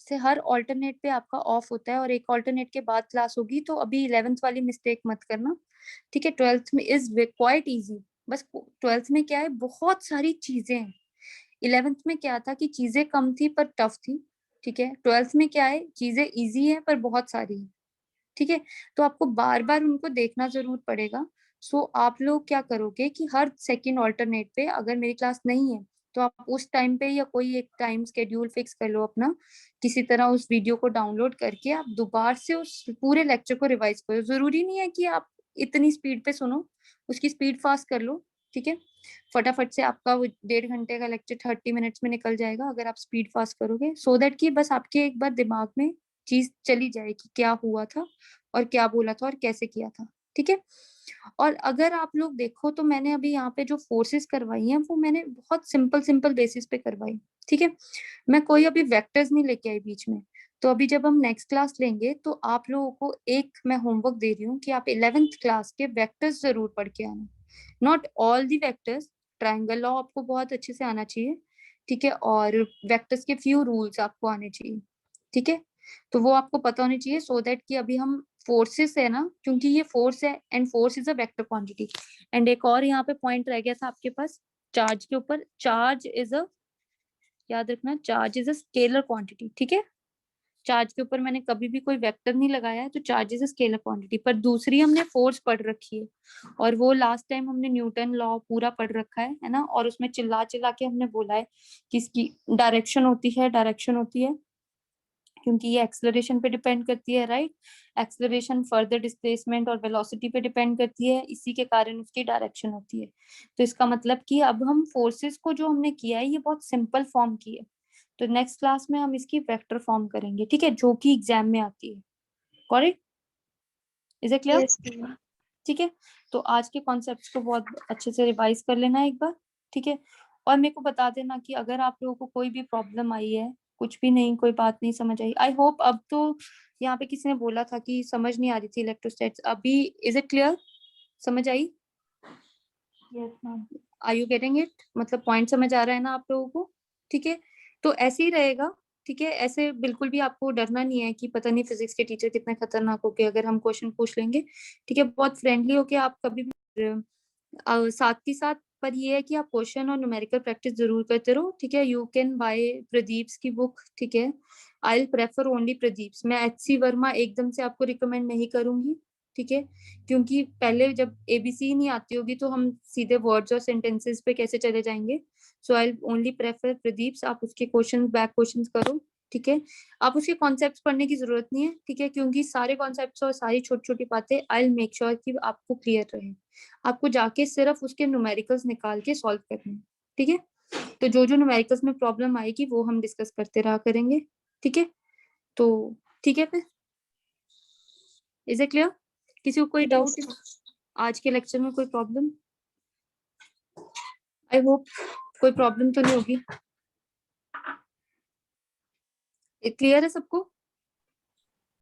से हर ऑल्टरनेट पे आपका ऑफ होता है और एक ऑल्टरनेट के बाद क्लास होगी, तो अभी 11th वाली मिस्टेक मत करना, ठीक है। 12th में इज क्वाइट इजी, बस 12th में क्या है, बहुत सारी चीजें हैं। 11th में क्या था कि चीजें कम थी पर टफ थी, ठीक है। 12th में क्या है, चीजें इजी है पर बहुत सारी है, ठीक है। तो आपको बार बार उनको देखना जरूर पड़ेगा। सो आप लोग क्या करोगे कि हर सेकंड ऑल्टरनेट पे अगर मेरी क्लास नहीं है, तो आप उस टाइम पे या कोई एक टाइम स्केड्यूल फिक्स कर लो अपना, किसी तरह उस वीडियो को डाउनलोड करके आप दोबारा से उस पूरे लेक्चर को रिवाइज करो। जरूरी नहीं है कि आप इतनी स्पीड पे सुनो, उसकी स्पीड फास्ट कर लो, ठीक है। फटाफट से आपका वो 1.5 घंटे का लेक्चर 30 मिनट्स में निकल जाएगा अगर आप स्पीड फास्ट करोगे, सो दैट कि बस आपके एक बार दिमाग में चीज चली जाए कि क्या हुआ था और क्या बोला था और कैसे किया था, ठीक है। और अगर आप लोग देखो तो मैंने अभी यहाँ पे जो फोर्सेस करवाई हैं वो मैंने बहुत सिंपल सिंपल बेसिस पे करवाई, ठीक है। मैं कोई अभी वेक्टर्स नहीं लेके आई बीच में। तो अभी जब हम नेक्स्ट क्लास लेंगे तो आप लोगों को एक मैं होमवर्क दे रही हूँ कि आप 11th क्लास के वेक्टर्स जरूर पढ़ के आना, not all the vectors. Triangle law आपको बहुत अच्छे से आना चाहिए, ठीक है, और वेक्टर्स के फ्यू रूल्स आपको आने चाहिए, ठीक है। तो वो आपको पता होनी चाहिए, सो दैट कि अभी हम फोर्सेस है ना, क्योंकि ये फोर्स है and force is a vector quantity. And एक और यहाँ पे पॉइंट रह गया था आपके पास चार्ज के ऊपर, चार्ज इज अ, याद रखना, charge is a scalar quantity, ठीक है। चार्ज के ऊपर मैंने कभी भी कोई वेक्टर नहीं लगाया है, तो charge is a scalar quantity. पर दूसरी हमने फोर्स पढ़ रखी है, और वो लास्ट टाइम हमने न्यूटन लॉ पूरा पढ़ रखा है ना, और उसमें चिल्ला चिल्ला के हमने बोला है कि इसकी डायरेक्शन होती है, डायरेक्शन होती है, क्योंकि ये एक्सेलरेशन पे डिपेंड करती है, राइट। एक्सेलरेशन फर्दर डिस्प्लेसमेंट और वेलोसिटी पे डिपेंड करती है, इसी के कारण उसकी डायरेक्शन होती है। तो इसका मतलब कि अब हम फोर्सेस को जो हमने किया है ये बहुत सिंपल फॉर्म की है, तो नेक्स्ट क्लास में हम इसकी वेक्टर फॉर्म करेंगे, ठीक है, जो कि एग्जाम में आती है। Correct? Is it clear? Yes, ma'am. ठीक है, तो आज के कॉन्सेप्ट्स को बहुत अच्छे से रिवाइज कर लेना एक बार, ठीक है। और मेरे को बता देना कि अगर आप लोगों को कोई भी प्रॉब्लम आई है, कुछ भी नहीं, कोई बात नहीं समझ आई, आई होप अब तो यहाँ पे किसी ने बोला था कि समझ नहीं आ रही थी इलेक्ट्रोस्टैटिक्स, अभी इज इट क्लियर? समझ आई? Yes, ma'am. Are you getting it? मतलब पॉइंट समझ आ रहा है ना आप लोगों को? ठीक है, तो ऐसे ही रहेगा, ठीक है। ऐसे बिल्कुल भी आपको डरना नहीं है कि पता नहीं फिजिक्स के टीचर कितने खतरनाक होके अगर हम क्वेश्चन पूछ लेंगे, ठीक है। बहुत फ्रेंडली होके आप कभी भी साथ ही साथ, पर ये है कि आप क्वेश्चन और न्यूमेरिकल प्रैक्टिस जरूर करते रहो, ठीक है। यू कैन बाय प्रदीप्स की बुक, ठीक है। I will prefer only Pradeep's, मैं एचसी वर्मा एकदम से आपको रिकमेंड नहीं करूंगी, ठीक है, क्योंकि पहले जब एबीसी नहीं आती होगी तो हम सीधे वर्ड्स और सेंटेंसेस पे कैसे चले जाएंगे। सो आई ओनली प्रेफर प्रदीप्स, आप उसके क्वेश्चन बैक क्वेश्चन करो, ठीक है। आप उसके कॉन्सेप्ट्स पढ़ने की जरूरत नहीं है, ठीक है, क्योंकि सारे कॉन्सेप्ट्स और सारी छोटी छोटी बातें आई विल मेक श्योर कि आपको क्लियर रहे। आपको जाके सिर्फ उसके न्यूमेरिकल्स निकाल के सॉल्व करने हैं, ठीक है। तो जो जो न्यूमेरिकल्स में प्रॉब्लम आएगी वो हम डिस्कस करते रहा करेंगे, ठीक है। तो ठीक है, फिर इज इट क्लियर? किसी को कोई Yes, डाउट ma'am. आज के लेक्चर में? कोई प्रॉब्लम? आई होप कोई प्रॉब्लम तो नहीं होगी। क्लियर है सबको?